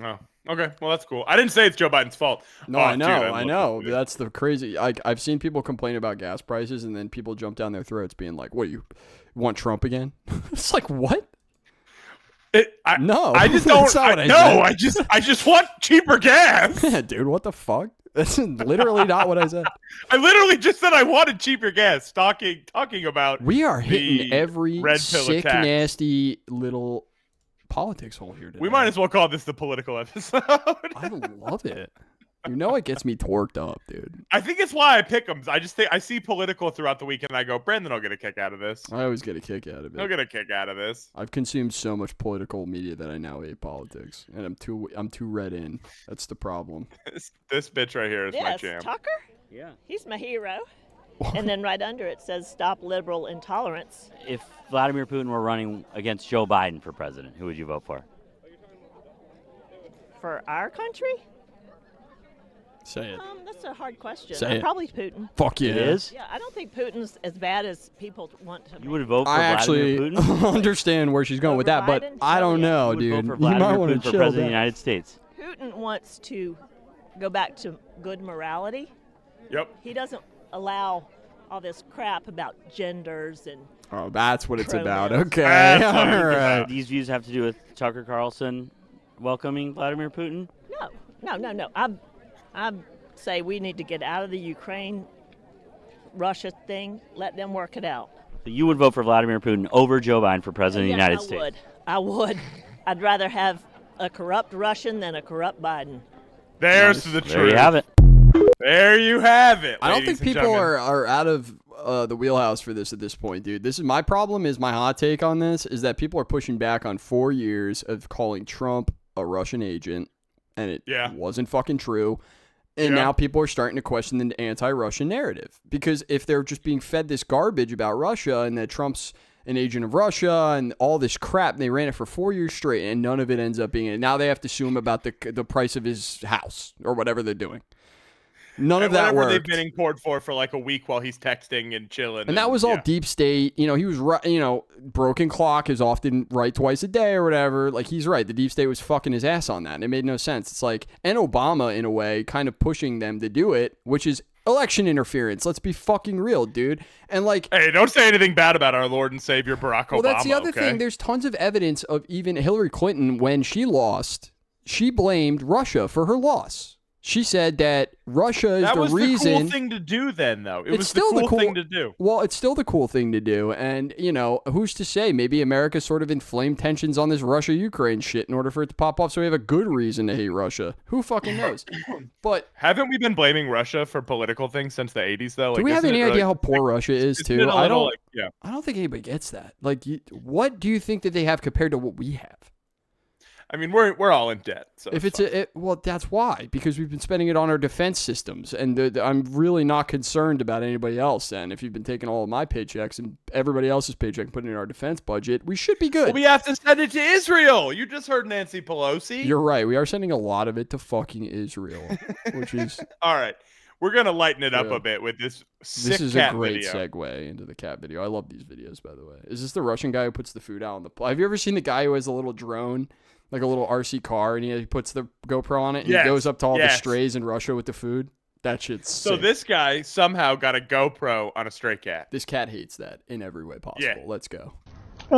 Oh, okay. Well, that's cool. I didn't say it's Joe Biden's fault.
No, I know. I know. That's the crazy. I've seen people complain about gas prices, and then people jump down their throats being like, what, you want Trump again? It's like, what?
No. I just don't. I just want cheaper gas.
Yeah, dude, what the fuck? That's literally not what I said.
I literally just said I wanted cheaper gas. Talking about
we are hitting every sick, nasty little politics hole here today.
We might as well call this the political episode.
I love it. You know it gets me torqued up, dude.
I think it's why I pick them. I just think I see political throughout the week, and I go, Brandon will get a kick out of this.
I always get a kick out of it.
He'll get a kick out of this.
I've consumed so much political media that I now hate politics, and I'm too read in. That's the problem.
This bitch right here is my jam.
Tucker?
Yeah.
He's my hero. And then right under it says stop liberal intolerance.
If Vladimir Putin were running against Joe Biden for president, who would you vote for?
For our country?
Say it.
That's a hard question.
Say it.
Probably Putin.
Fuck yeah.
It is?
Yeah, I don't think Putin's as bad as people want to.
You would vote for
I
Vladimir
actually
Putin?
understand where she's going with that, but I don't know, dude.
Vote for
You
Vladimir
might want
Putin
to
for
chill.
president of the United States.
Putin wants to go back to good morality.
Yep.
He doesn't allow all this crap about genders and.
Oh, that's what it's about.
pronouns.
Okay. All right.
These views have to do with Tucker Carlson welcoming Vladimir Putin?
No. I say we need to get out of the Ukraine-Russia thing. Let them work it out.
So you would vote for Vladimir Putin over Joe Biden for president of the United States?
I would. I'd rather have a corrupt Russian than a corrupt Biden.
There's the truth.
There you have it.
There you have it.
I don't think people are out of the wheelhouse for this at this point, dude. This is my problem. Is my hot take on this is that people are pushing back on 4 years of calling Trump a Russian agent, and it wasn't fucking true. And now people are starting to question the anti-Russian narrative, because if they're just being fed this garbage about Russia and that Trump's an agent of Russia and all this crap, and they ran it for 4 years straight, and none of it ends up being it. Now they have to sue him about the price of his house or whatever they're doing. None of that worked.
They've been in court for like a week while he's texting and chilling.
And that was all deep state. You know, he was right. You know, broken clock is often right twice a day or whatever. Like, he's right. The deep state was fucking his ass on that. And it made no sense. It's like, and Obama, in a way, kind of pushing them to do it, which is election interference. Let's be fucking real, dude. And like,
hey, don't say anything bad about our Lord and Savior Barack Obama.
Well, that's the other thing. There's tons of evidence of even Hillary Clinton, when she lost, she blamed Russia for her loss. She said that Russia is the reason.
That was the cool thing to do then, though. It was still the cool thing to do.
Well, it's still the cool thing to do. And, you know, who's to say? Maybe America sort of inflamed tensions on this Russia-Ukraine shit in order for it to pop off, so we have a good reason to hate Russia. Who fucking knows? But
haven't we been blaming Russia for political things since the 80s, though?
Do we have any idea how poor Russia is, too? I don't think anybody gets that. Like, what do you think that they have compared to what we have?
I mean, we're all in debt. So
if it's well, that's why, because we've been spending it on our defense systems, and I'm really not concerned about anybody else. And if you've been taking all of my paychecks and everybody else's paycheck and putting it in our defense budget, we should be good.
Well, we have to send it to Israel. You just heard Nancy Pelosi.
You're right. We are sending a lot of it to fucking Israel, which is
all right. We're gonna lighten it up a bit with this sick
This is
cat
a great
video.
segue into the cat video. I love these videos, by the way. Is this the Russian guy who puts the food out on the? Have you ever seen the guy who has a little drone? Like a little RC car, and he puts the GoPro on it, and he goes up to all the strays in Russia with the food. That shit's
so
sick.
This guy somehow got a GoPro on a stray cat.
This cat hates that in every way possible.
Yeah.
Let's go. So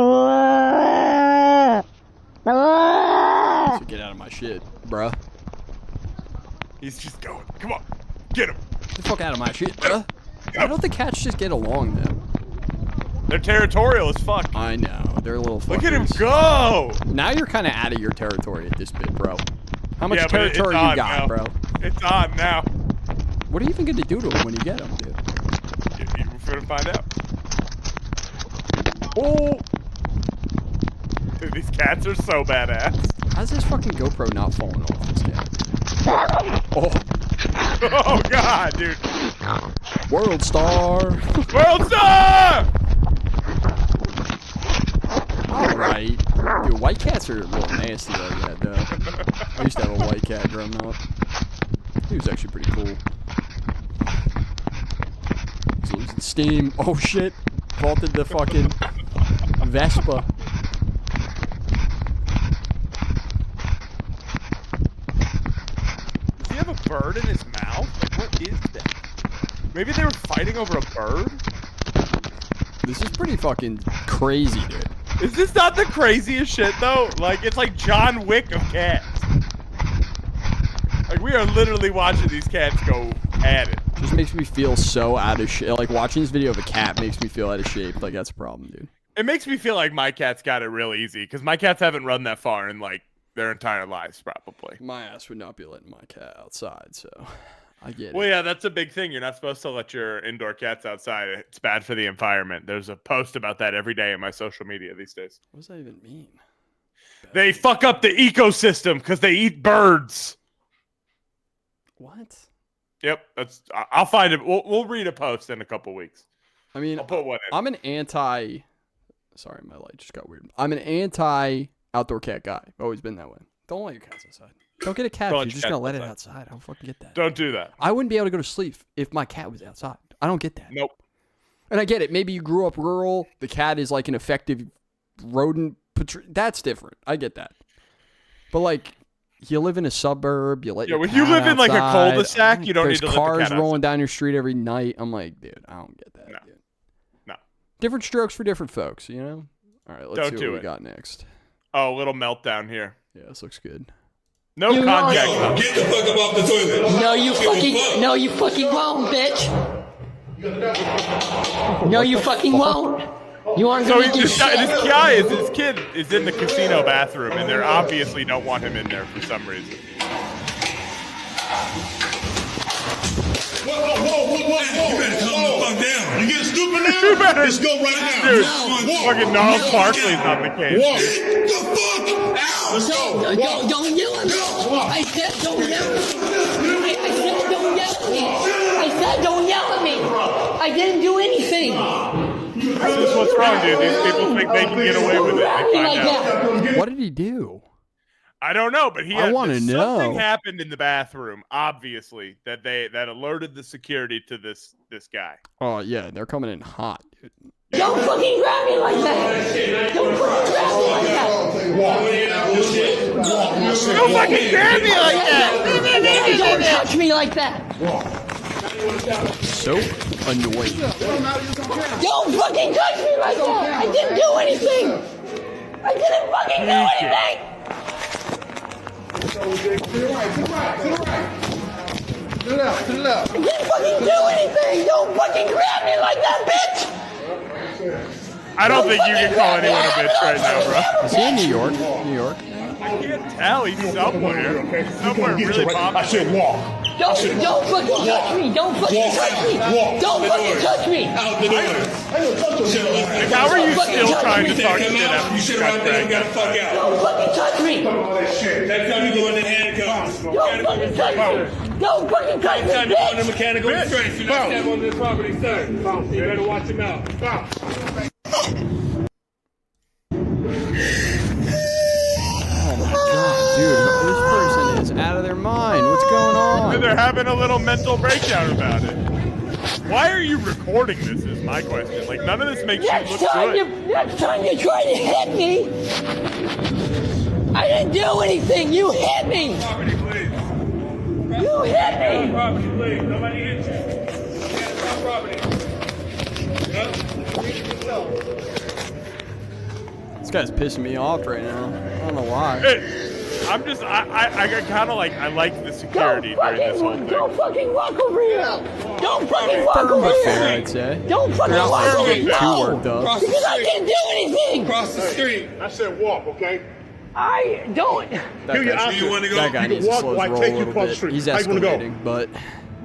get out of my shit, bruh.
He's just going. Come on, get him.
Get the fuck out of my shit, bruh. Why don't the cats just get along, though?
They're territorial as fuck.
I know. They're little fuckers.
Look at him go!
Now you're kind of out of your territory at this bit, bro. How much
but
territory
it's
you got,
now.
bro?
It's on now.
What are you even going to do to him when you get him, dude?
We're gonna find out.
Oh!
Dude, these cats are so badass.
How's this fucking GoPro not falling off this cat? Oh.
Oh, God, dude.
World Star!
World Star!
Alright. Dude, white cats are a little nasty like that, though. I used to have a white cat growing up. He was actually pretty cool. He's losing steam. Oh, shit. Vaulted the fucking Vespa.
bird in his mouth? Like, what is that? Maybe they were fighting over a bird?
This is pretty fucking crazy, dude.
Is this not the craziest shit, though? Like, it's like John Wick of cats. Like, we are literally watching these cats go at it.
Just makes me feel so out of shape. Like, watching this video of a cat makes me feel out of shape. Like, that's a problem, dude.
It makes me feel like my cats got it real easy, because my cats haven't run that far in, like, their entire lives, probably.
My ass would not be letting my cat outside, so I get it.
Well, yeah, that's a big thing. You're not supposed to let your indoor cats outside. It's bad for the environment. There's a post about that every day in my social media these days.
What does that even mean?
They fuck up the ecosystem because they eat birds.
What?
Yep, I'll find it. We'll read a post in a couple weeks.
I mean,
I'll put one in.
I'm an anti. Sorry, my light just got weird. I'm an anti outdoor cat guy. Always been that way. Don't let your cats outside. Don't get a cat if you're just gonna let it outside. I don't fucking get that.
Don't do that.
I wouldn't be able to go to sleep if my cat was outside. I don't get that.
Nope.
And I get it. Maybe you grew up rural. The cat is like an effective rodent. That's different. I get that. But like, you live in a suburb. You let your
when
cat
you live in like a
outside.
cul-de-sac, you don't need to let the
There's
cat
cars rolling down your street every night. I'm like, dude, I don't get that.
No.
Dude.
No.
Different strokes for different folks, you know? All right, let's see what we got next.
Oh, a little meltdown here.
Yeah, this looks good.
No contact.
Get the fuck up off the toilet.
No, you fucking won't, bitch. No, you fucking won't. You aren't gonna do shit.
This kid is in the casino bathroom, and they obviously don't want him in there for some reason.
Whoa. You better calm the fuck down. You getting stupid now? Let's go right now.
Dude,
Walk.
fucking Gnarls Barkley's on the case.
Walk.
Dude.
The fuck out. Let's go.
Don't yell at me. I said don't yell at me. I said don't yell at me. I said don't yell at me. I didn't do anything.
This is what's wrong, dude. These people think they can get away with it. They find out.
What did he do?
I don't know, but
I want to know.
Something happened in the bathroom, obviously, that alerted the security to this guy.
Oh yeah, they're coming in hot, dude.
Don't fucking grab me like that. Don't fucking grab me like that.
Don't fucking grab me like that.
Don't touch me like that.
So annoying.
Don't fucking touch me like that. I didn't do anything. I didn't fucking do anything.
To the right.
I didn't fucking do anything. Don't fucking grab me like that, bitch.
I don't think you can call anyone a bitch right now, bro.
Is he in New York? New York?
I can't tell. He's somewhere. He's somewhere really popular.
I said walk.
Don't fucking touch me. Don't fucking touch me. Don't fucking touch me.
Out the door.
Like, how are you still trying to talk shit after
you should have right there and got the fuck out.
Don't fucking touch me.
Next time you go in the handcuffs.
Don't fucking touch me. Don't fucking touch me,
Next time you go in the
bitch.
mechanical restraints. You don't step on this property, sir. You better watch your mouth.
Dude, this person is out of their mind. What's going on?
And they're having a little mental breakdown about it. Why are you recording this is my question. Like, none of this makes you look good.
Next time you try to hit me, I didn't do anything. You hit me.
Property, please.
You hit me.
Property, please. Nobody hit you. Property.
This guy's pissing me off right now. I don't know why.
I'm just, I kind of like, I like the security during this whole thing.
Don't fucking walk over here. Don't fucking walk over
Fair,
here.
I'd say.
Don't fucking walk over here.
Too worked up.
Because I didn't do anything.
Cross the street.
I said walk, okay?
I don't.
That guy needs to slow his roll a little bit. He's escalating, but...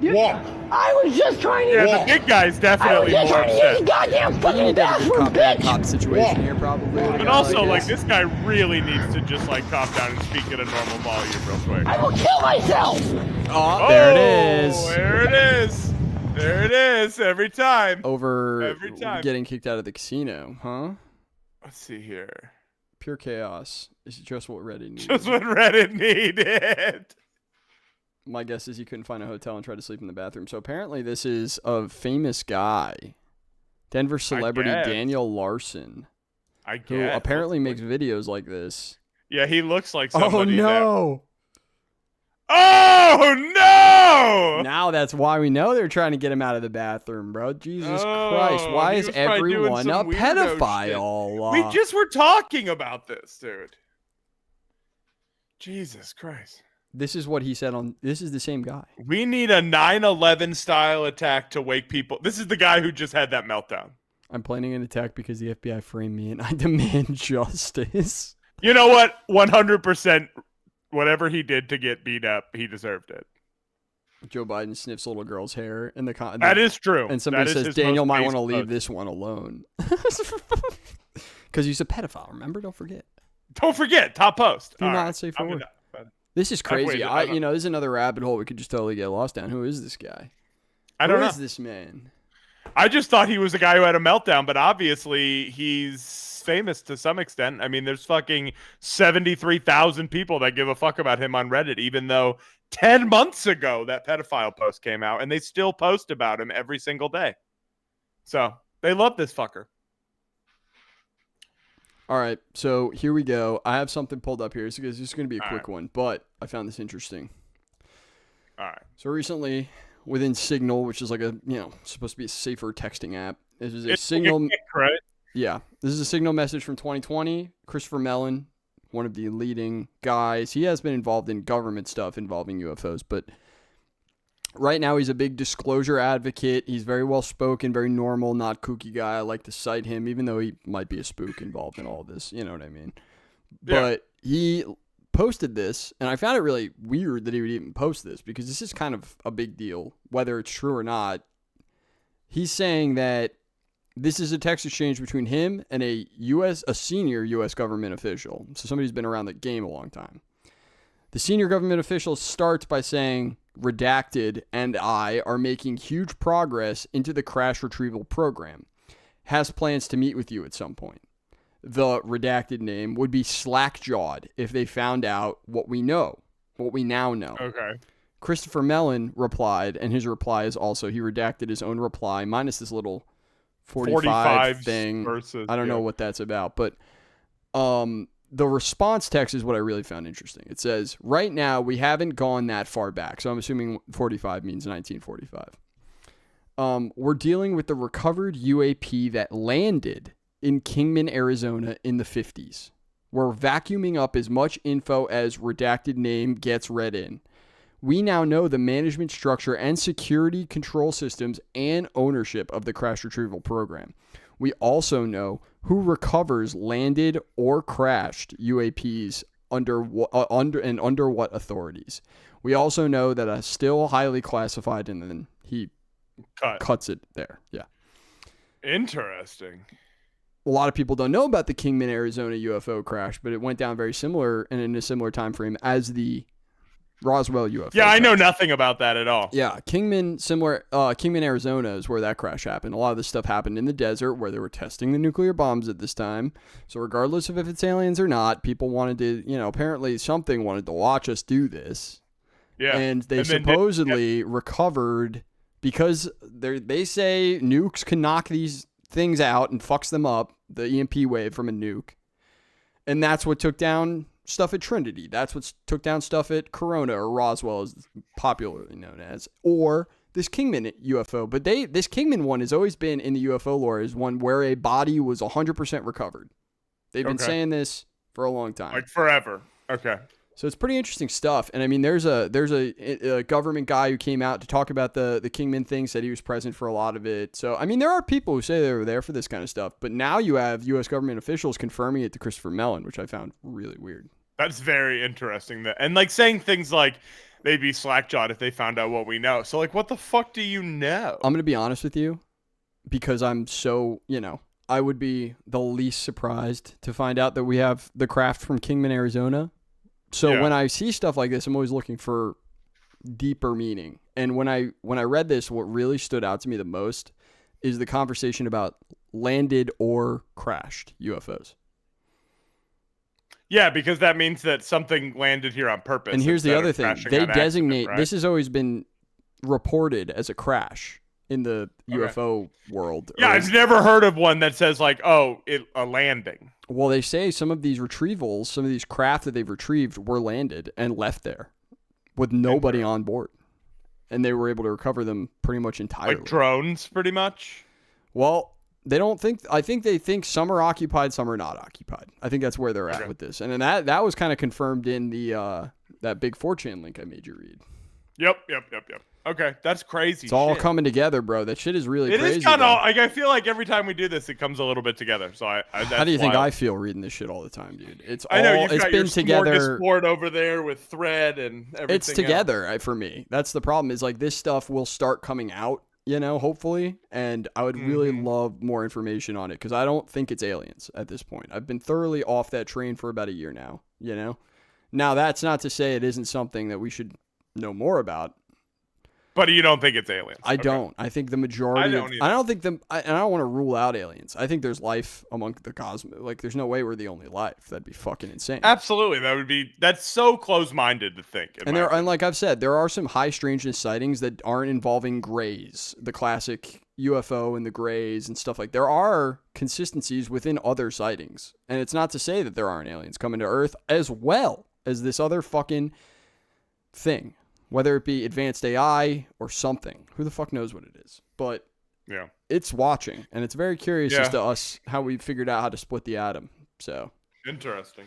Walk.
I was just trying to...
Yeah, the big guy's definitely
I was just
more
trying to use the
upset.
goddamn fucking bathroom, bitch.
Cop situation here, probably.
And also, like, this guy really needs to just, like, calm down and speak at a normal volume real quick.
I will kill myself.
Oh, there it is.
There it is. There it is. Every time.
Every time. Getting kicked out of the casino, huh?
Let's see here.
Pure chaos. Is just what Reddit needed.
Just what Reddit needed.
My guess is he couldn't find a hotel and tried to sleep in the bathroom. So apparently this is a famous guy. Denver celebrity Daniel Larson. Who apparently makes videos like this.
Yeah, he looks like somebody
Oh, no.
Oh,
Oh, that's why we know they're trying to get him out of the bathroom, bro. Jesus Christ. Why is everyone a pedophile?
We just were talking about this, dude. Jesus Christ.
This is what he said on... This is the same guy.
We need a 9/11 style attack to wake people... This is the guy who just had that meltdown.
I'm planning an attack because the FBI framed me and I demand justice.
You know what? 100%, whatever he did to get beat up, he deserved it.
Joe Biden sniffs little girl's hair.
That is true.
And somebody says, Daniel might want to leave this one alone. Because he's a pedophile, remember? Don't forget.
Don't forget, top post.
Do not say forward. This is crazy. This is another rabbit hole we could just totally get lost down. Who is this guy?
I don't know.
Who is this man?
I just thought he was the guy who had a meltdown, but obviously he's famous to some extent. I mean, there's fucking 73,000 people that give a fuck about him on Reddit, even though 10 months ago that pedophile post came out, and they still post about him every single day. So they love this fucker.
All right, so here we go. I have something pulled up here. This is going to be a quick one, but I found this interesting.
All right.
So recently, within Signal, which is like a, supposed to be a safer texting app, this is a Signal.
Right?
Yeah, this is a Signal message from 2020. Christopher Mellon, one of the leading guys. He has been involved in government stuff involving UFOs, but right now he's a big disclosure advocate. He's very well spoken, very normal, not kooky guy. I like to cite him, even though he might be a spook involved in all this. You know what I mean? Yeah. But he posted this, and I found it really weird that he would even post this because this is kind of a big deal, whether it's true or not. He's saying that this is a text exchange between him and a senior U.S. government official. So somebody who's been around the game a long time. The senior government official starts by saying, Redacted and I are making huge progress into the crash retrieval program. Has plans to meet with you at some point. The redacted name would be slack-jawed if they found out what we now know.
Okay.
Christopher Mellon replied, and his reply is also, he redacted his own reply, minus this little 45 thing. I don't know what that's about, but the response text is what I really found interesting. It says, right now, we haven't gone that far back. So I'm assuming 45 means 1945. We're dealing with the recovered UAP that landed in Kingman, Arizona in the 50s. We're vacuuming up as much info as redacted name gets read in. We now know the management structure and security control systems and ownership of the crash retrieval program. We also know who recovers landed or crashed UAPs under what authorities. We also know that a still highly classified, and then he cuts it there. Yeah.
Interesting.
A lot of people don't know about the Kingman, Arizona UFO crash, but it went down very similar and in a similar time frame as the Roswell UFO.
Yeah, I know nothing about that at all.
Yeah, Kingman, Arizona is where that crash happened. A lot of this stuff happened in the desert where they were testing the nuclear bombs at this time. So regardless of if it's aliens or not, people wanted to, apparently something wanted to watch us do this.
Yeah.
And they supposedly recovered because they say nukes can knock these things out and fucks them up, the EMP wave from a nuke. And that's what took down stuff at Trinity. That's what took down stuff at Corona, or Roswell is popularly known as, or this Kingman UFO. But this Kingman one has always been in the UFO lore as one where a body was 100% recovered. They've been saying this for a long time.
Like forever. Okay.
So it's pretty interesting stuff. And I mean, there's a government guy who came out to talk about the Kingman thing, said he was present for a lot of it. So, I mean, there are people who say they were there for this kind of stuff. But now you have U.S. government officials confirming it to Christopher Mellon, which I found really weird.
That's very interesting. And like saying things like they'd be slack-jawed if they found out what we know. So like, what the fuck do you know?
I'm going to be honest with you because I'm so, I would be the least surprised to find out that we have the craft from Kingman, Arizona. So when I see stuff like this, I'm always looking for deeper meaning. And when I read this, what really stood out to me the most is the conversation about landed or crashed UFOs.
Yeah, because that means that something landed here on purpose.
And here's the other thing. They designate, right? This has always been reported as a crash in the UFO world.
Yeah, I've never heard of one that says like, a landing.
Well, they say some of these retrievals, some of these craft that they've retrieved were landed and left there with nobody on board. and they were able to recover them pretty much entirely.
Like drones, pretty much?
Well, they don't think. I think they think some are occupied, some are not occupied. I think that's where they're at with this, and then that was kind of confirmed in the that big 4chan link I made you read.
Yep. Okay, that's crazy.
It's all coming together, bro. That shit is really crazy.
It is kind of like, I feel like every time we do this, it comes a little bit together. So
how do you think I feel reading this shit all the time, dude?
I know
it's been together.
Sport over there with Thread and everything.
It's together for me. That's the problem. Is like this stuff will start coming out, hopefully, and I would really love more information on it because I don't think it's aliens at this point. I've been thoroughly off that train for about a year now. Now that's not to say it isn't something that we should know more about.
But you don't think it's aliens?
I don't. I think the majority. I don't think them. I don't want to rule out aliens. I think there's life among the cosmos. Like, there's no way we're the only life. That'd be fucking insane.
Absolutely, that's so close-minded to think.
And like I've said, there are some high strangeness sightings that aren't involving grays, the classic UFO and the grays and stuff like. There are consistencies within other sightings, and it's not to say that there aren't aliens coming to Earth as well as this other fucking thing. Whether it be advanced AI or something. Who the fuck knows what it is? But
yeah,
it's watching, and it's very curious as to us how we figured out how to split the atom. So
interesting.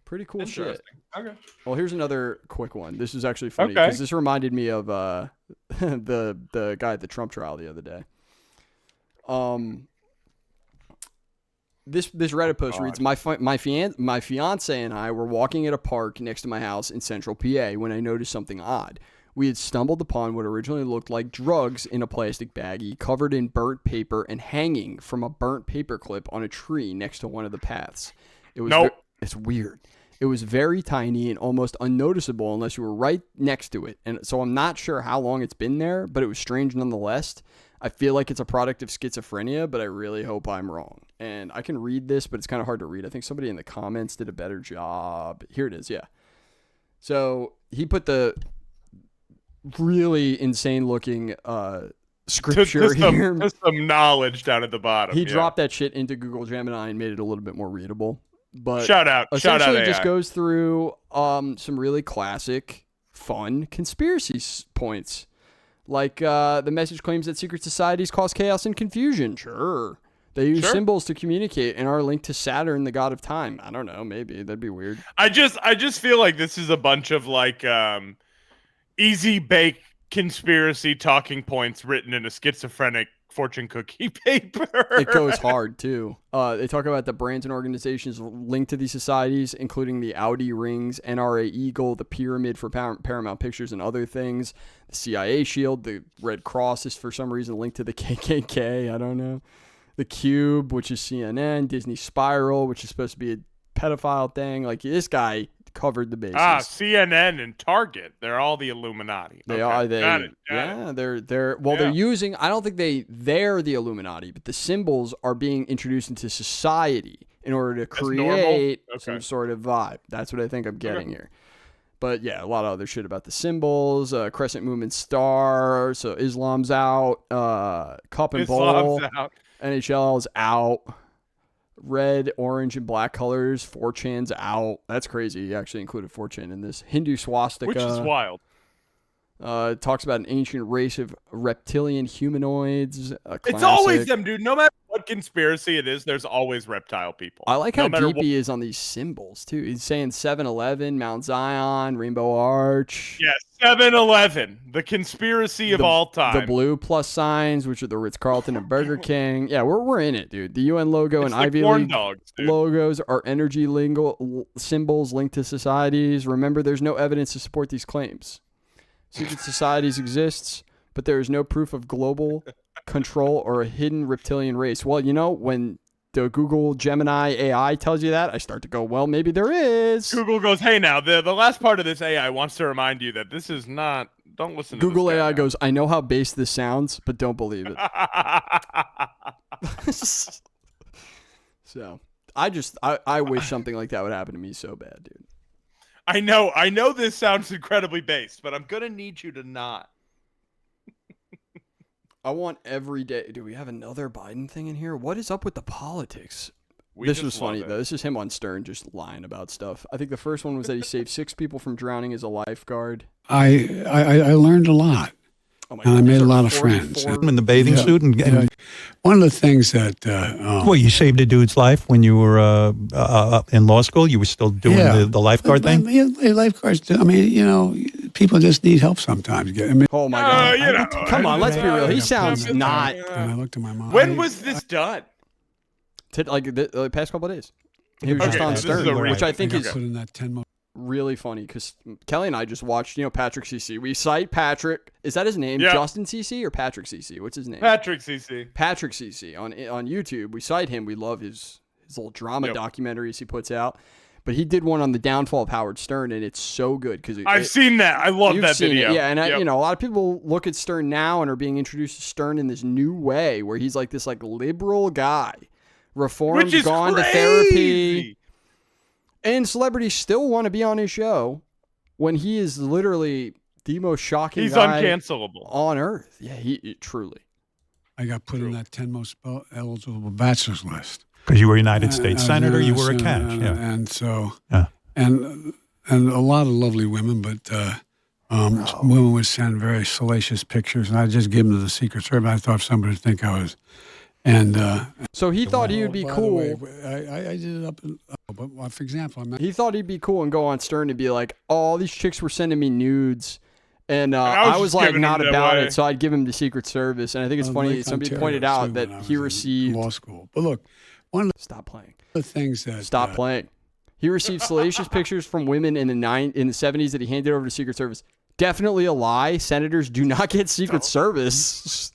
Pretty cool shit.
Okay.
Well, here's another quick one. This is actually funny because this reminded me of the guy at the Trump trial the other day. This Reddit post reads, my fiance and I were walking at a park next to my house in central PA when I noticed something odd. We had stumbled upon what originally looked like drugs in a plastic baggie covered in burnt paper and hanging from a burnt paper clip on a tree next to one of the paths. It was it's weird. It was very tiny and almost unnoticeable unless you were right next to it. And so I'm not sure how long it's been there, but it was strange nonetheless. I feel like it's a product of schizophrenia, but I really hope I'm wrong. And I can read this, but it's kind of hard to read. I think somebody in the comments did a better job. Here it is, yeah. So he put the really insane-looking scripture here.
Just some knowledge down at the bottom.
He dropped that shit into Google Gemini and made it a little bit more readable. But
shout out
essentially
AI.
Just goes through some really classic, fun conspiracy points. Like, the message claims that secret societies cause chaos and confusion. Sure. They use symbols to communicate and are linked to Saturn, the god of time. I don't know. Maybe. That'd be weird.
I just feel like this is a bunch of, like, easy bake conspiracy talking points written in a schizophrenic fortune cookie paper.
It goes hard, too. They talk about the brands and organizations linked to these societies, including the Audi Rings, NRA Eagle, the Pyramid for Paramount Pictures, and other things. The CIA Shield, the Red Cross is for some reason linked to the KKK. I don't know. The Cube, which is CNN. Disney Spiral, which is supposed to be a pedophile thing. Like, this guy covered the bases.
CNN and Target. They're all the Illuminati.
They are. Got it. They're using, I don't think they're the Illuminati, but the symbols are being introduced into society in order to create some sort of vibe. That's what I think I'm getting here. But yeah, a lot of other shit about the symbols, crescent movement star, so Islam's out, cup and bowl,
out.
NHL is out. Red, orange, and black colors. 4chan's out. That's crazy. He actually included 4chan in this. Hindu swastika.
Which is wild.
It talks about an ancient race of reptilian humanoids.
It's always them, dude. No matter what conspiracy it is, there's always reptile people.
I like how deep he is on these symbols, too. He's saying 7-Eleven, Mount Zion, Rainbow Arch.
Yes, 7-Eleven, the conspiracy of all time.
The blue plus signs, which are the Ritz-Carlton and Burger King. Yeah, we're in it, dude. The UN logo and Ivy League logos are energy symbols linked to societies. Remember, there's no evidence to support these claims. Secret societies exists, but there is no proof of global control or a hidden reptilian race. Well, when the Google Gemini AI tells you that, I start to go, well, maybe there is.
Google goes, hey, now, the last part of this AI wants to remind you that this is not, don't listen to
Google
this
AI goes, I know how base this sounds, but don't believe it. So, I wish something like that would happen to me so bad, dude.
I know this sounds incredibly based, but I'm going to need you to not.
I want every day. Do we have another Biden thing in here? What is up with the politics? This was funny, though. This is him on Stern just lying about stuff. I think the first one was that he saved 6 people from drowning as a lifeguard.
I learned a lot.
Oh
and I made a lot of friends.
In the bathing suit, and
one of the things that
well, you saved a dude's life when you were in law school. You were still doing the lifeguard thing.
Lifeguards. I mean, people just need help sometimes.
Oh my God! Come on, let's be real. He sounds not.
And I looked at my mom.
When was this done?
Like the past couple of days. He was just on Stern, which I think is
put in that 10
really funny because Kelly and I just watched, Patrick CC. We cite Patrick. Is that his name?
Yeah.
Justin CC or Patrick CC? What's his name?
Patrick CC.
Patrick CC on YouTube. We cite him. We love his little drama documentaries he puts out. But he did one on the downfall of Howard Stern, and it's so good because
I've seen that. I love that video.
Yeah, and a lot of people look at Stern now and are being introduced to Stern in this new way where he's like this liberal guy, reformed, gone to therapy. And celebrities still want to be on his show when he is literally the most shocking guy
uncancelable
on earth. Yeah, he truly.
I got put in that 10 most eligible bachelors list.
Because you were a United States Senator, you were a catch.
And so, and a lot of lovely women, but women would send very salacious pictures, and I'd just give them to the Secret Service. I thought somebody would think I was. And
so he thought he would be cool.
I did it up. But for example,
he thought he'd be cool and go on Stern and be like, "Oh, these chicks were sending me nudes," and I was like, not about it. So I'd give him the Secret Service. And I think it's funny. Somebody pointed out that he received
law school. But look,
stop playing.
The things that
stop playing. He received salacious pictures from women in the 70s that he handed over to Secret Service. Definitely a lie. Senators do not get Secret Service.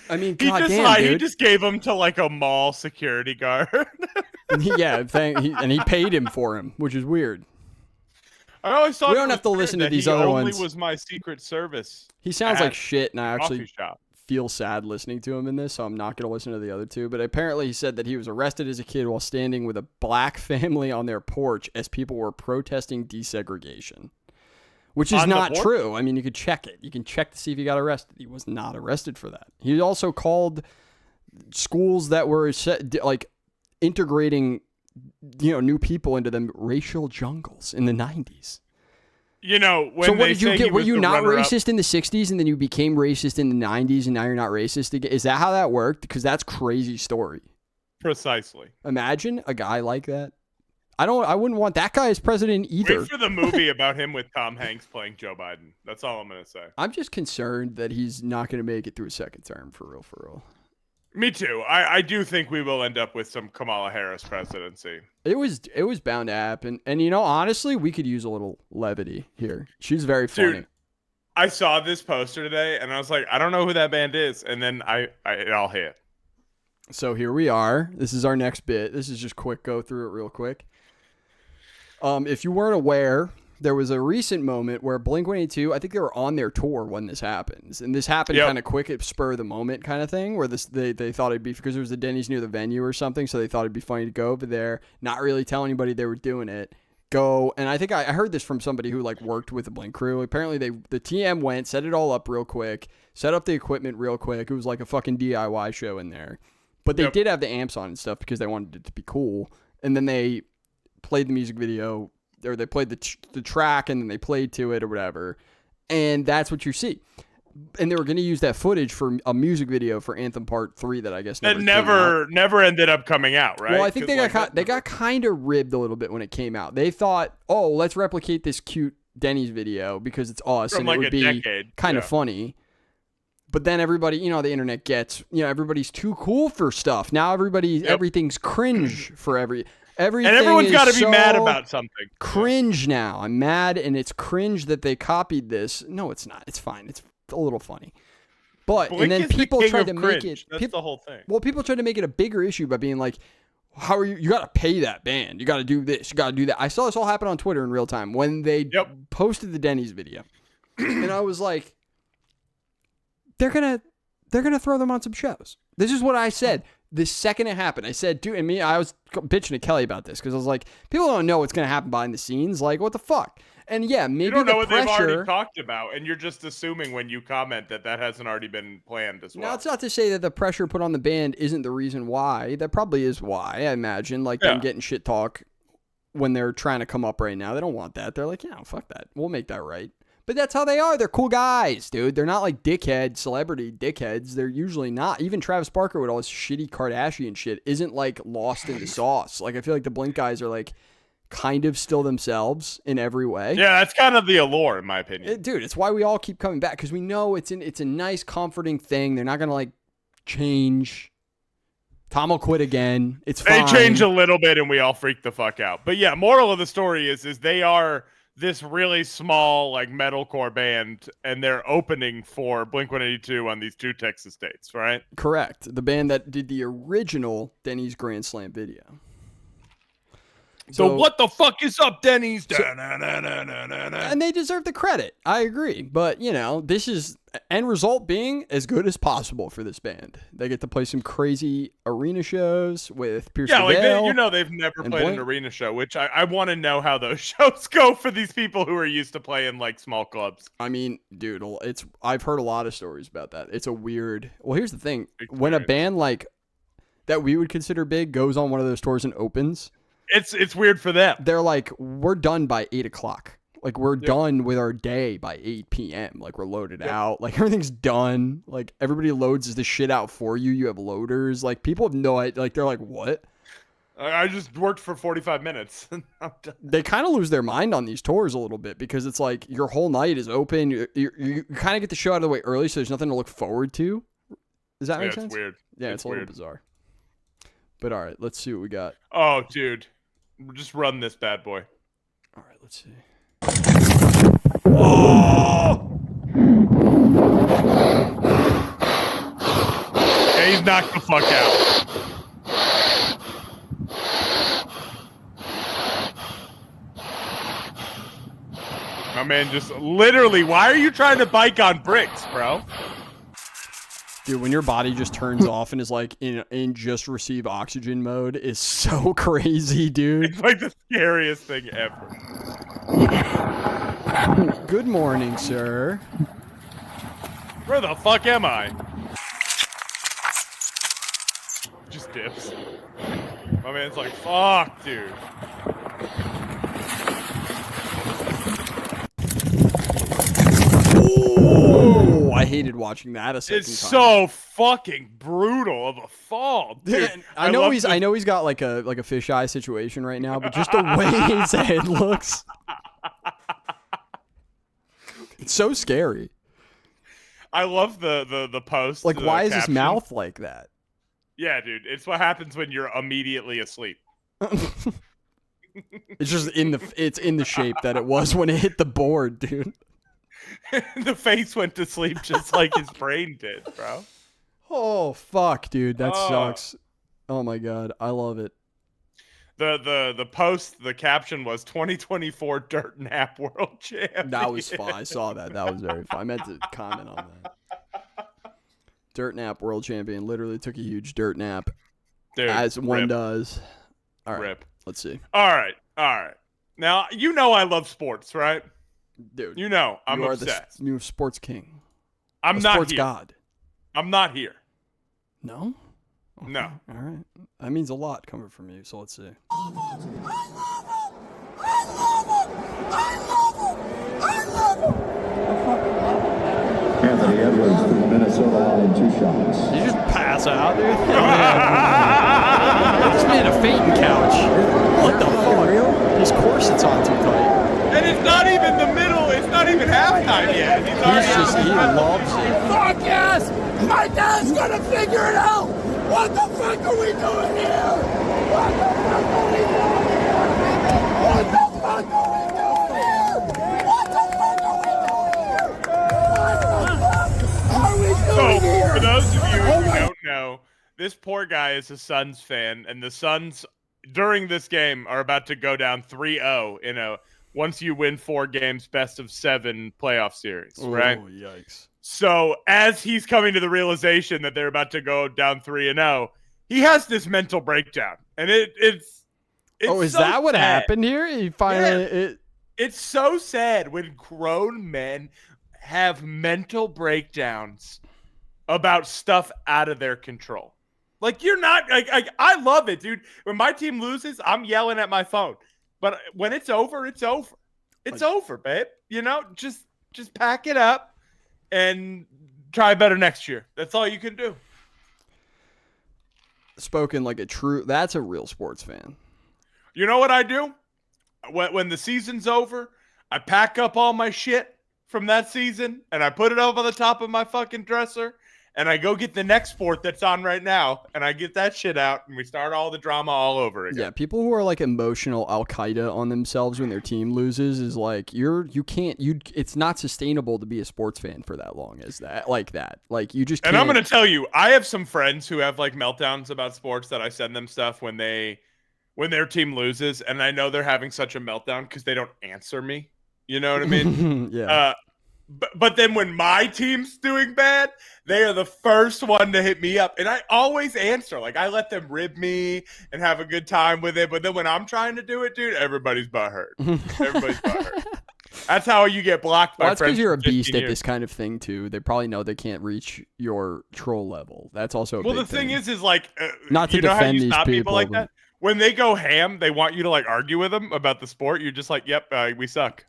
I mean,
he just gave him to a mall security guard.
And he paid him for him, which is weird.
I always thought
we don't have to listen to these other ones.
He was my Secret Service.
He sounds like shit, and I actually
shop.
Feel sad listening to him in this, so I'm not going to listen to the other two. But apparently he said that he was arrested as a kid while standing with a black family on their porch as people were protesting desegregation. Which is not true. I mean, you could check it. You can check to see if he got arrested. He was not arrested for that. He also called schools that were integrating, new people into them racial jungles in the 90s.
When
so what did you get? Were you not racist in the 60s and then you became racist in the 90s and now you're not racist again? Is that how that worked? Because that's crazy story.
Precisely.
Imagine a guy like that. I wouldn't want that guy as president either.
Wait for the movie about him with Tom Hanks playing Joe Biden. That's all I'm going to say.
I'm just concerned that he's not going to make it through a second term, for real.
Me too. I do think we will end up with some Kamala Harris presidency.
It was bound to happen. And, honestly, we could use a little levity here. She's very funny.
Dude, I saw this poster today, and I was like, I don't know who that band is. And then it all hit.
So here we are. This is our next bit. This is just quick. Go through it real quick. If you weren't aware, there was a recent moment where Blink-182, I think they were on their tour when this happens. And this happened kind of quick, at spur of the moment kind of thing, where they thought it'd be, because there was a Denny's near the venue or something, so they thought it'd be funny to go over there, not really tell anybody they were doing it, go. And I think I heard this from somebody who worked with the Blink crew. Apparently the TM went, set it all up real quick, set up the equipment real quick. It was like a fucking DIY show in there. But they did have the amps on and stuff because they wanted it to be cool. And then they played the music video, or they played the track, and then they played to it or whatever, and that's what you see. And they were going to use that footage for a music video for Anthem Part 3 that I guess
never ended up coming out, right?
Well, I think they got kind of ribbed a little bit when it came out. They thought, oh, let's replicate this cute Denny's video because it's us and it would be kind of funny. But then everybody, the internet gets, everybody's too cool for stuff. Now everything's cringe for everything. And
everyone's got to be mad about something.
Cringe now. I'm mad, and it's cringe that they copied this. No, it's not. It's fine. It's a little funny. But
Blink
and then people tried to make
it. That's the whole thing.
Well, people tried to make it a bigger issue by being like, "How are you? You got to pay that band. You got to do this. You got to do that." I saw this all happen on Twitter in real time when they posted the Denny's video, and I was like, "They're gonna throw them on some shows." This is what I said. The second it happened, I said, dude, and I was bitching to Kelly about this because I was like, people don't know what's going to happen behind the scenes. Like, what the fuck? And yeah, maybe
you don't know what they've already talked about, and you're just assuming when you comment that hasn't already been planned as well.
Now, it's not to say that the pressure put on the band isn't the reason why. That probably is why, I imagine. Them getting shit talk when they're trying to come up right now. They don't want that. They're like, yeah, fuck that. We'll make that right. But that's how they are. They're cool guys, dude. They're not like celebrity dickheads. They're usually not. Even Travis Barker with all his shitty Kardashian shit isn't like lost in the sauce. Like I feel like the Blink guys are like kind of still themselves in every way.
Yeah, that's kind of the allure, in my opinion.
Dude, it's why we all keep coming back because we know it's a nice, comforting thing. They're not gonna like change. Tom will quit again. It's fine.
They change a little bit, and we all freak the fuck out. But yeah, moral of the story is they are this really small like metalcore band, and they're opening for Blink-182 on these 2 Texas dates, right?
Correct. The band that did the original Denny's Grand Slam video.
So what the fuck is up, Denny's?
And they deserve the credit. I agree. But, this is end result being as good as possible for this band. They get to play some crazy arena shows with Pierce
Yeah,
Vale
they've never played an arena show, which I want to know how those shows go for these people who are used to playing like small clubs.
I mean, dude, I've heard a lot of stories about that. It's a weird. Well, here's the thing. When a band like that we would consider big goes on one of those tours and opens,
it's weird for them.
They're like, we're done by 8 o'clock. Like we're done with our day by 8 p.m. Like we're loaded out. Like everything's done. Like everybody loads the shit out for you. You have loaders. Like people have no idea. Like they're like, what?
I just worked for 45 minutes. I'm done.
They kind of lose their mind on these tours a little bit because it's like your whole night is open. You kind of get the show out of the way early, so there's nothing to look forward to. Does that make sense?
It's weird.
Yeah, it's a little bizarre. But all right, let's see what we got.
Oh, dude. Just run this bad boy.
All right, let's see.
Oh! Yeah, he's knocked the fuck out. My man just literally, why are you trying to bike on bricks, bro?
Dude, when your body just turns off and is like in just receive oxygen mode is so crazy, dude.
It's like the scariest thing ever.
Good morning, sir.
Where the fuck am I? Just dips. My man's like, fuck, dude.
Oh, I hated watching that a second time.
It's so fucking brutal of a fall, dude.
I know he's got like a fisheye situation right now, but just the way his head looks, it's so scary.
I love the post.
Like, why is
caption.
his mouth like that?
Yeah, dude. It's what happens when you're immediately asleep.
It's just in the shape that it was when it hit the board, dude.
The face went to sleep just like his brain did, bro.
Oh fuck, dude, that sucks. Oh my god, I love it.
The post, the caption was 2024 Dirt Nap World Champion.
That was fun. I saw that. That was very fun. I meant to comment on that. Dirt Nap World Champion literally took a huge dirt nap,
dude,
as one does. All right,
rip.
Let's see.
All right. Now I love sports, right?
Dude,
I'm obsessed.
You're sports king.
I'm not
sports
here.
god.
I'm not here.
No? Okay.
No.
All right. That means a lot coming from you, so let's see.
Anthony Edwards from the Minnesota Wild, 2 shots.
Did you just pass out, dude? This man a fainting couch. What the fuck? His corset's on too tight.
And it's not even the middle. It's not even halftime yet. He
loves it.
Fuck yes! My dad's gonna figure it out! What the fuck are we doing here? What the fuck are we doing here? What the fuck are we doing here? What the fuck are we doing here? What the fuck are we doing here?
For those of you who don't know, this poor guy is a Suns fan, and the Suns, during this game, are about to go down 3-0 in a once you win 4 games, best of 7 playoff series, right?
Oh, yikes.
So as he's coming to the realization that they're about to go down 3-0, he has this mental breakdown. And it's
is
so
that what
sad.
happened here? He finally...
It's so sad when grown men have mental breakdowns about stuff out of their control. Like, you're not... Like, I love it, dude. When my team loses, I'm yelling at my phone. But when it's over, it's over. It's over, babe. Just just pack it up and try better next year. That's all you can do.
Spoken like a true. That's a real sports fan.
You know what I do? When the season's over, I pack up all my shit from that season and I put it up on the top of my fucking dresser and I go get the next sport that's on right now and I get that shit out and we start all the drama all over again.
Yeah, people who are like emotional Al-Qaeda on themselves when their team loses is like it's not sustainable to be a sports fan for that long as that. Like you just can't.
And I'm going to tell you, I have some friends who have like meltdowns about sports that I send them stuff when their team loses and I know they're having such a meltdown because they don't answer me. You know what I mean?
Yeah.
But then when my team's doing bad, they are the first one to hit me up. And I always answer. Like, I let them rib me and have a good time with it. But then when I'm trying to do it, dude, everybody's butthurt. Everybody's butthurt. That's how you get blocked by
friends. That's because you're a beast
years.
at this kind of thing, too. They probably know they can't reach your troll level. That's also a big
thing is like,
not to
you know
defend
how you
these
stop people like
but...
that? When they go ham, they want you to, like, argue with them about the sport. You're just like, yep, we suck.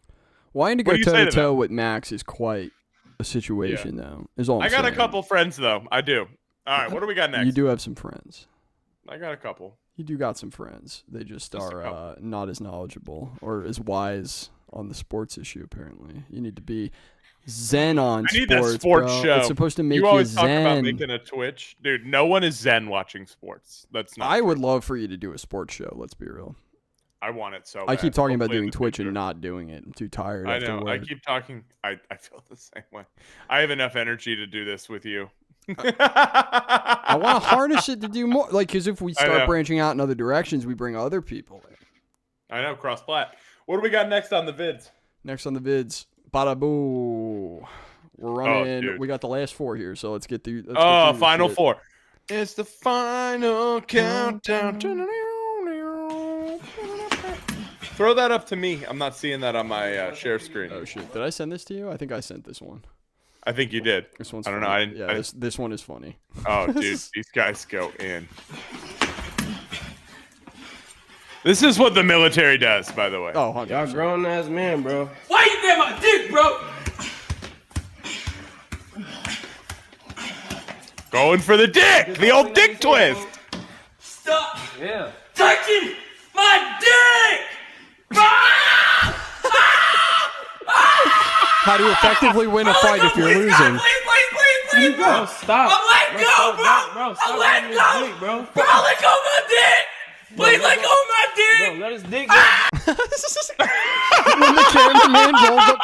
Wanting to go toe-to-toe with Max is quite a situation, though. Is all
I got a couple friends, though. I do. All right, what do we got next?
You do have some friends.
I got a couple.
You do got some friends. They just are not as knowledgeable or as wise on the sports issue, apparently. You need to be zen on sports,
I need that sports show.
It's supposed to make you
always
zen.
Talk about making a Twitch. Dude, no one is zen watching sports. That's not
I would love for you to do a sports show, let's be real.
I want it so bad.
I keep talking about doing Twitch and not doing it. I'm too tired.
I know. I keep talking. I feel the same way. I have enough energy to do this with you.
I want to harness it to do more. Like, because if we start branching out in other directions, we bring other people in.
I know. Cross-plat. What do we got next on the vids?
Next on the vids. Bada boo. We're running. We got the last four here, so let's get through.
Final four. It's the final countdown. Throw that up to me. I'm not seeing that on my share screen.
Oh, shit. Did I send this to you? I think I sent this one.
I think you did.
This one's
I don't
funny.
know.
This one is funny.
Oh, dude. These guys go in. This is what the military does, by the way.
Oh, 100%.
Y'all grown-ass man, bro.
Why you get my dick, bro?
Going for the dick. The old dick twist.
Stop.
Yeah.
Touching my dick.
How do you effectively win a fight if you're losing?
Please, bro.
Stop.
I'm letting go, bro. I'm letting go. Bro, let go of my dick. Please let go of my dick.
Bro, let his dick go.
When the cameraman rolls up,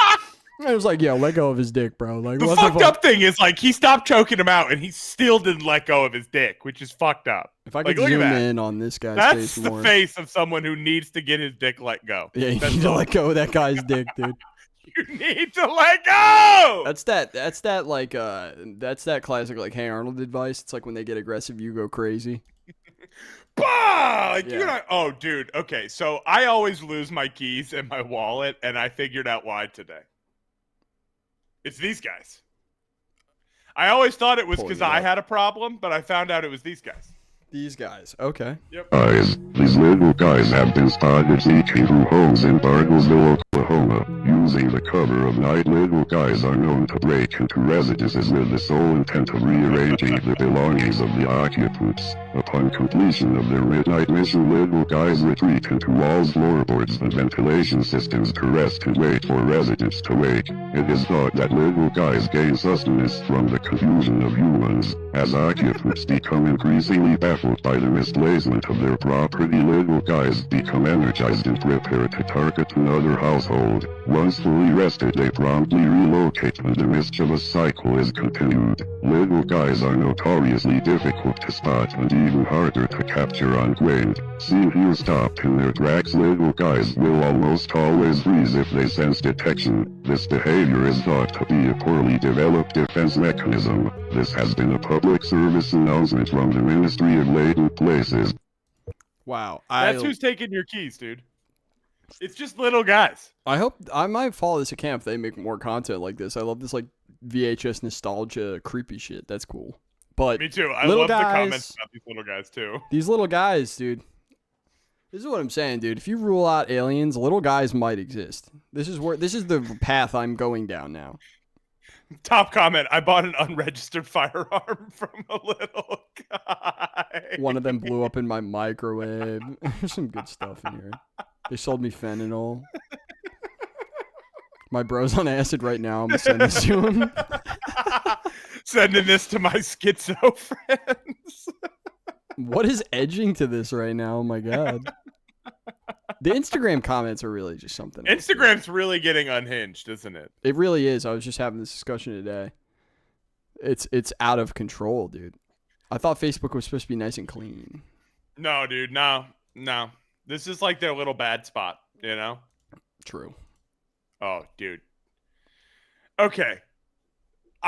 I was like, yo, let go of his dick, bro. Like,
the fucked up thing is, like, he stopped choking him out, and he still didn't let go of his dick, which is fucked up.
If I could zoom in on this guy's
face
more.
That's the face of someone who needs to get his dick let go.
Yeah, you need to let go of that guy's dick, dude.
You need to let go.
That's that classic, like, Hey Arnold advice. It's like when they get aggressive, you go crazy.
Bah! Like, you're not. Oh, dude. Okay, so I always lose my keys and my wallet, and I figured out why today. It's these guys. I always thought it was because I had a problem, but I found out it was these guys.
These guys. Okay.
Yep.
Guys, these little guys have been spotted sneaking through homes in Bartlesville, Oklahoma. Using the cover of night, little guys are known to break into residences with the sole intent of rearranging the belongings of the occupants. Upon completion of their midnight mission, little guys retreat into walls, floorboards, and ventilation systems to rest and wait for residents to wake. It is thought that little guys gain sustenance from the confusion of humans. As occupants become increasingly baffled by the misplacement of their property, little guys become energized and prepare to target another household. Once fully rested, they promptly relocate and the mischievous cycle is continued. Little guys are notoriously difficult to spot and even harder to capture on grain. Seen here stopped in their tracks, little guys will almost always freeze if they sense detection. This behavior is thought to be a poorly developed defense mechanism. This has been a public service announcement from the Ministry of Latent Places.
Wow.
That's who's taking your keys, dude. It's just little guys.
I hope I might follow this account if they make more content like this. I love this, like, VHS nostalgia creepy shit. That's cool. But
me too. I
love
the comments about these little guys too.
These little guys, dude. This is what I'm saying, dude. If you rule out aliens, little guys might exist. This is the path I'm going down now.
Top comment, I bought an unregistered firearm from a little guy.
One of them blew up in my microwave. There's some good stuff in here. They sold me fentanyl. My bro's on acid right now. I'm going to send this to him.
Sending this to my schizo friends.
What is edging to this right now? Oh, my God. The Instagram comments are really just something.
Instagram's really getting unhinged, isn't it?
It really is. I was just having this discussion today. It's out of control, dude. I thought Facebook was supposed to be nice and clean.
No, dude. No. This is like their little bad spot, you know?
True.
Oh, dude. Okay.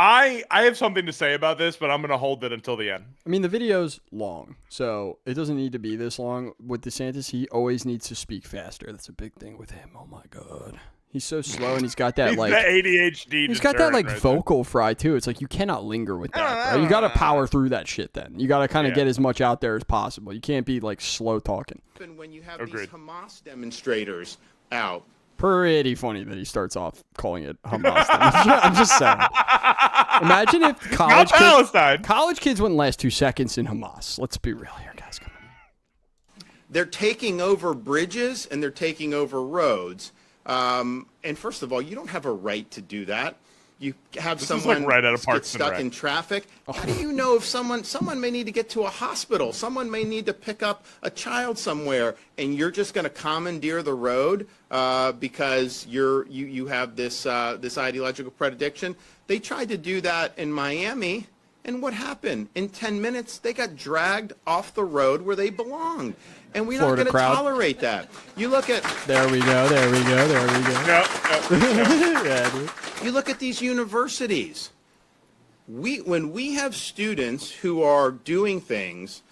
I have something to say about this, but I'm going to hold it until the end.
I mean, the video's long, so it doesn't need to be this long. With DeSantis, he always needs to speak faster. That's a big thing with him. Oh, my God. He's so slow, and he's got that,
he's
like...
the ADHD
He's got that, like, right vocal fry, too. It's like, you cannot linger with that, bro. You got to power through that shit, then. You got to kind of get as much out there as possible. You can't be, like, slow talking.
When you have these Hamas demonstrators out.
Pretty funny that he starts off calling it Hamas. I'm just saying. Imagine if college kids wouldn't last 2 seconds in Hamas. Let's be real here, guys. Come on.
They're taking over bridges and they're taking over roads. And first of all, you don't have a right to do that. You have someone
like right out of
get stuck in traffic. How do you know if someone may need to get to a hospital? Someone may need to pick up a child somewhere, and you're just going to commandeer the road because you have this ideological predilection. They tried to do that in Miami, and what happened? In 10 minutes, they got dragged off the road where they belonged. And we're not going to tolerate that. You look at...
There we go.
Yeah,
dude. You look at these universities. When we have students who are doing things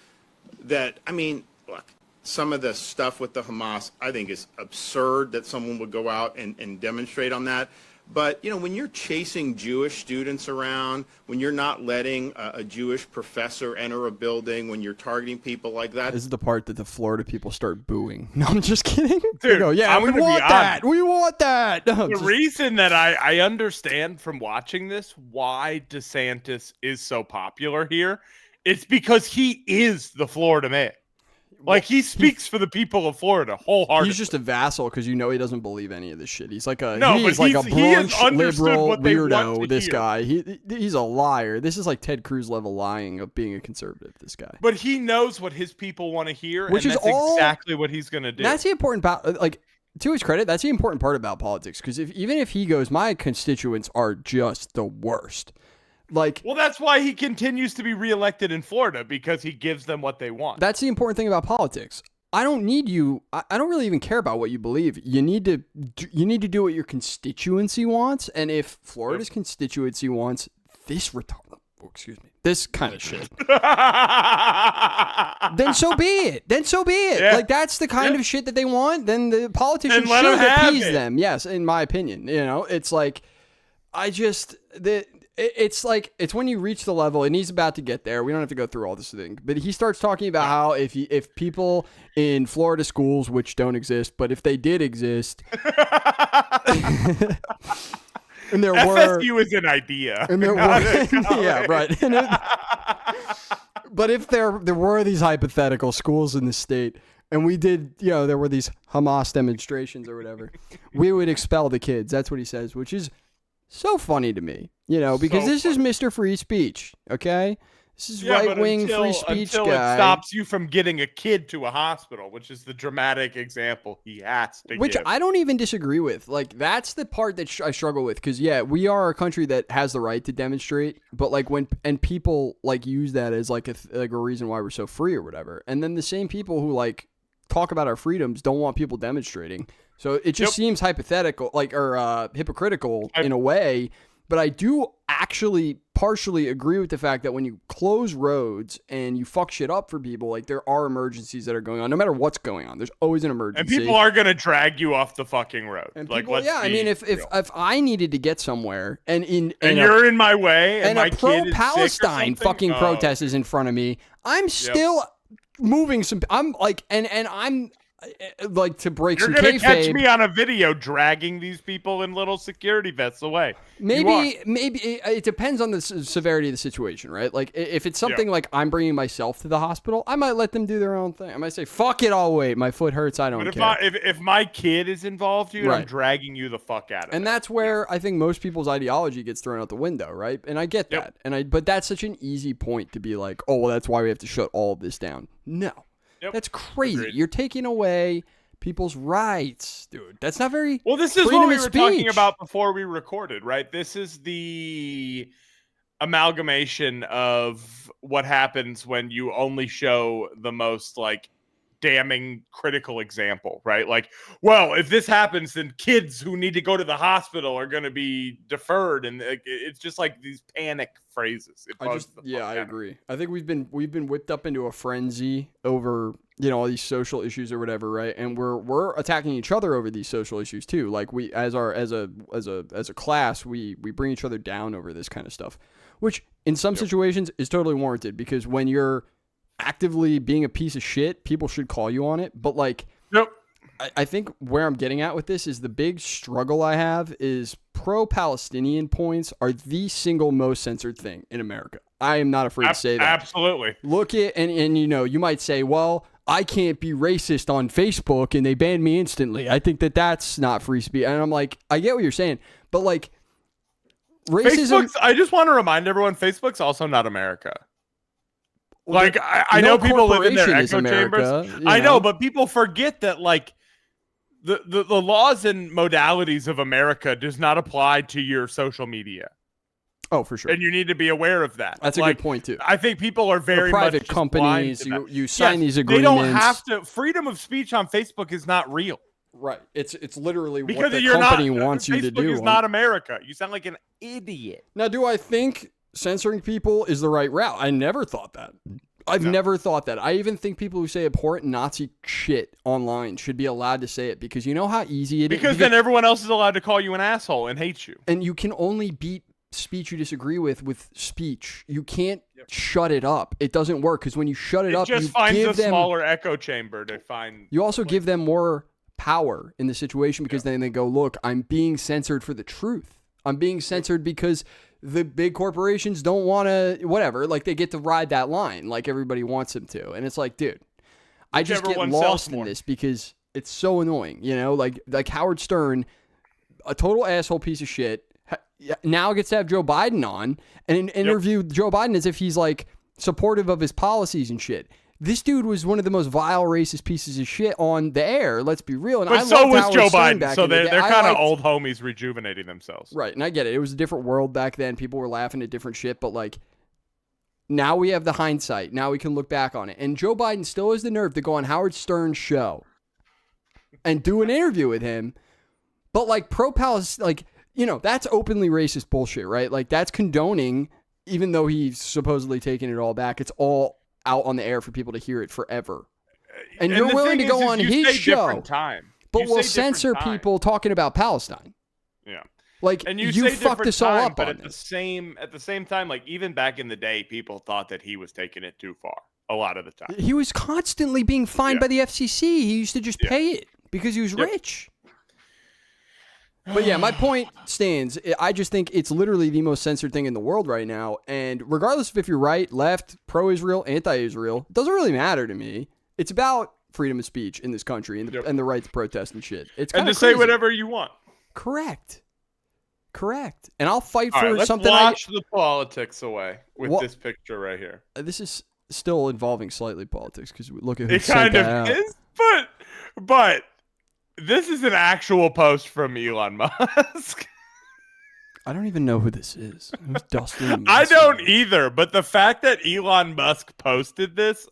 that, I mean, look, some of the stuff with the Hamas, I think is absurd that someone would go out and demonstrate on that. But, you know, when you're chasing Jewish students around, when you're not letting a Jewish professor enter a building, when you're targeting people like that.
This is the part that the Florida people start booing. No, I'm just kidding.
Dude,
they go, yeah, we want that. We want that. No,
the reason that I understand from watching this why DeSantis is so popular here, it's because he is the Florida man. Like, he speaks for the people of Florida wholeheartedly.
He's just a vassal because you know he doesn't believe any of this shit. He's like a
he's
like a brunch liberal weirdo. This guy, he's a liar. This is like Ted Cruz level lying of being a conservative. This guy,
but he knows what his people want to hear,
which
and
is
that's exactly what he's going to do.
That's the important part. Like, to his credit, that's the important part about politics. Because even if he goes, my constituents are just the worst. Like,
well, that's why he continues to be reelected in Florida, because he gives them what they want.
That's the important thing about politics. I don't need you. I don't really even care about what you believe. You need to do what your constituency wants. And if Florida's constituency wants this this kind of shit, then so be it. Yeah. Like, that's the kind of shit that they want. Then the politicians should appease them. Yes, in my opinion. You know, it's like, it's like, it's when you reach the level, and he's about to get there. We don't have to go through all this thing, but he starts talking about how if people in Florida schools, which don't exist, but if they did exist, and there
FSU is an idea,
and there were, yeah, right. But if there were these hypothetical schools in the state, and we did, you know, there were these Hamas demonstrations or whatever, we would expel the kids. That's what he says, which is so funny to me, you know, because this is Mr. Free Speech, okay? This is right-wing free speech
until
guy.
It stops you from getting a kid to a hospital, which is the dramatic example he has to
Which
give.
I don't even disagree with. Like, that's the part that I struggle with, because, yeah, we are a country that has the right to demonstrate, but, like, and people, like, use that as, like, a reason why we're so free or whatever. And then the same people who, like, talk about our freedoms don't want people demonstrating. So it just seems hypothetical, like, or hypocritical in a way. But I do actually partially agree with the fact that when you close roads and you fuck shit up for people, like, there are emergencies that are going on. No matter what's going on, there's always an emergency.
And people are going to drag you off the fucking road.
And
like,
people, I mean, if I needed to get somewhere and
you're in my way
and
my
a pro-Palestine fucking protest is in front of me, I'm still moving some. I'm like, and I'm like to break
You're
some
gonna catch
kayfabe.
me on a video dragging these people in little security vests away.
Maybe it depends on the severity of the situation, right? Like if it's something like I'm bringing myself to the hospital, I might let them do their own thing. I might say, "Fuck it, I'll wait. My foot hurts. I don't
But
care."
if my kid is involved, dude,
Right.
I'm dragging you the fuck out of it.
And that's where I think most people's ideology gets thrown out the window, right? And I get that. But that's such an easy point to be like, "Oh, well, that's why we have to shut all of this down." No. That's crazy.
Agreed.
You're taking away people's rights, dude. That's not very
Well, this is
freedom
what we
of
were talking
speech.
about before we recorded, right? This is the amalgamation of what happens when you only show the most like damning critical example, right? Like, well, if this happens, then kids who need to go to the hospital are going to be deferred, and it's just like these panic phrases.
I agree. I think we've been whipped up into a frenzy over all these social issues or whatever, right? And we're attacking each other over these social issues too. Like we as a class, we bring each other down over this kind of stuff, which in some situations is totally warranted, because when you're actively being a piece of shit, people should call you on it. But like, I think where I'm getting at with this is the big struggle I have is pro-Palestinian points are the single most censored thing in America. I am not afraid to say that.
Absolutely.
Look at, and you might say, well, I can't be racist on Facebook and they banned me instantly. I think that's not free speech. And I'm like, I get what you're saying, but like racism.
I just want to remind everyone, Facebook's also not America. Like, I know people live in their echo chambers. I know, but people forget that, like, the laws and modalities of America does not apply to your social media.
Oh, for sure.
And you need to be aware of that.
That's a good point, too.
I think people are very
private
much
companies, you sign these agreements.
They don't have to. Freedom of speech on Facebook is not real.
Right. It's literally
because
what the company wants you to do.
Facebook is not America. You sound like an idiot.
Now, do I think censoring people is the right route? I never thought that. I've never thought that. I even think people who say abhorrent Nazi shit online should be allowed to say it, because you know how easy it is.
Because then everyone else is allowed to call you an asshole and hate you.
And you can only beat speech you disagree with speech. You can't shut it up. It doesn't work, because when you shut it up,
just
you
finds
give
a
them,
smaller echo chamber to find.
You also give them more power in the situation, because then they go, look, I'm being censored for the truth. I'm being censored because the big corporations don't want to, whatever, like they get to ride that line like everybody wants them to. And it's like, dude, I just get lost in this because it's so annoying, like Howard Stern, a total asshole piece of shit, now gets to have Joe Biden on and interview Joe Biden as if he's like supportive of his policies and shit. This dude was one of the most vile racist pieces of shit on the air. Let's be real. And
but so was Joe Biden. So they're kind of old homies rejuvenating themselves.
Right. And I get it. It was a different world back then. People were laughing at different shit. But like, now we have the hindsight. Now we can look back on it. And Joe Biden still has the nerve to go on Howard Stern's show and do an interview with him. But like pro-Palestine, like, that's openly racist bullshit, right? Like that's condoning, even though he's supposedly taking it all back. It's all out on the air for people to hear it forever. And you're willing to go on his show, but will censor people talking about Palestine.
Yeah.
Like,
and
you fucked us all up
but
on
at the same time, like even back in the day, people thought that he was taking it too far a lot of the time.
He was constantly being fined by the FCC. He used to just pay it because he was rich. But yeah, my point stands. I just think it's literally the most censored thing in the world right now. And regardless of if you're right, left, pro-Israel, anti-Israel, it doesn't really matter to me. It's about freedom of speech in this country and the right to protest and shit. It's
and to say whatever you want.
Correct. And I'll fight
all
for
right, let's
something.
Wash the politics away with this picture right here.
This is still involving slightly politics because look at who
it
sent
kind of
that out.
is, but. This is an actual post from Elon Musk.
I don't even know who this is. Who's Dustin?
I don't either, but the fact that Elon Musk posted this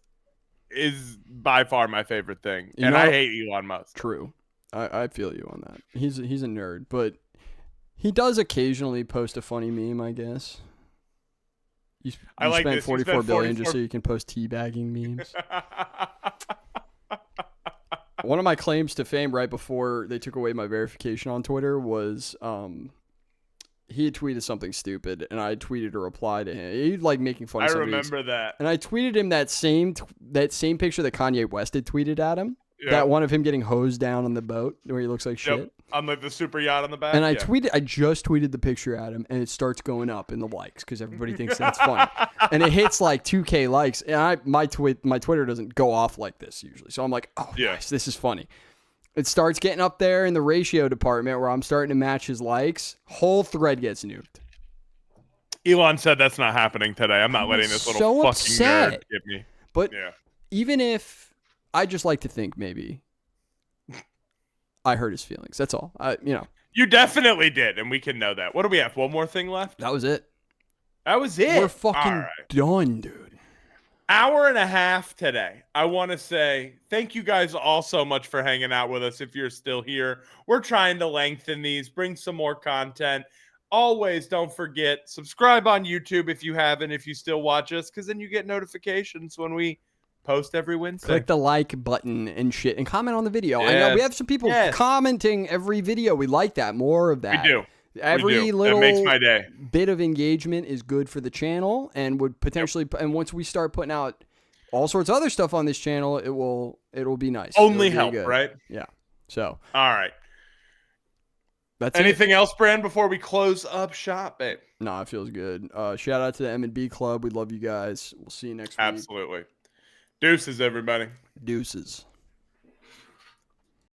is by far my favorite thing. I hate Elon Musk.
True. I feel you on that. He's a nerd, but he does occasionally post a funny meme, I guess. You spent $44 billion just so you can post teabagging memes. One of my claims to fame right before they took away my verification on Twitter was he had tweeted something stupid, and I tweeted a reply to him. He like making fun of somebody.
I remember that.
And I tweeted him that same picture that Kanye West had tweeted at him. That one of him getting hosed down on the boat where he looks like shit.
On the super yacht on the back.
And I just tweeted the picture at him, and it starts going up in the likes because everybody thinks that's funny. And it hits like 2K likes. And my Twitter doesn't go off like this usually. So I'm like, oh, nice, this is funny. It starts getting up there in the ratio department where I'm starting to match his likes. Whole thread gets nuked.
Elon said that's not happening today. I'm not letting this little fucking nerd get me.
But even if I just like to think maybe I hurt his feelings. That's all.
You definitely did, and we can know that. What do we have? One more thing left?
That was it.
That was it.
We're fucking done, dude.
Hour and a half today. I want to say thank you guys all so much for hanging out with us. If you're still here, we're trying to lengthen these, bring some more content. Always don't forget, subscribe on YouTube if you haven't, if you still watch us, because then you get notifications when we post every Wednesday.
Click the like button and shit and comment on the video. I know we have some people commenting every video. We like that. More of that.
We do.
Every little
that makes my day.
Bit of engagement is good for the channel and would potentially and once we start putting out all sorts of other stuff on this channel, it'll be nice.
Only help, right?
Yeah. So
all right.
That's
anything else, Brand, before we close up shop, babe?
No, it feels good. Shout out to the M&B Club. We love you guys. We'll see you next week.
Absolutely. Deuces, everybody.
Deuces.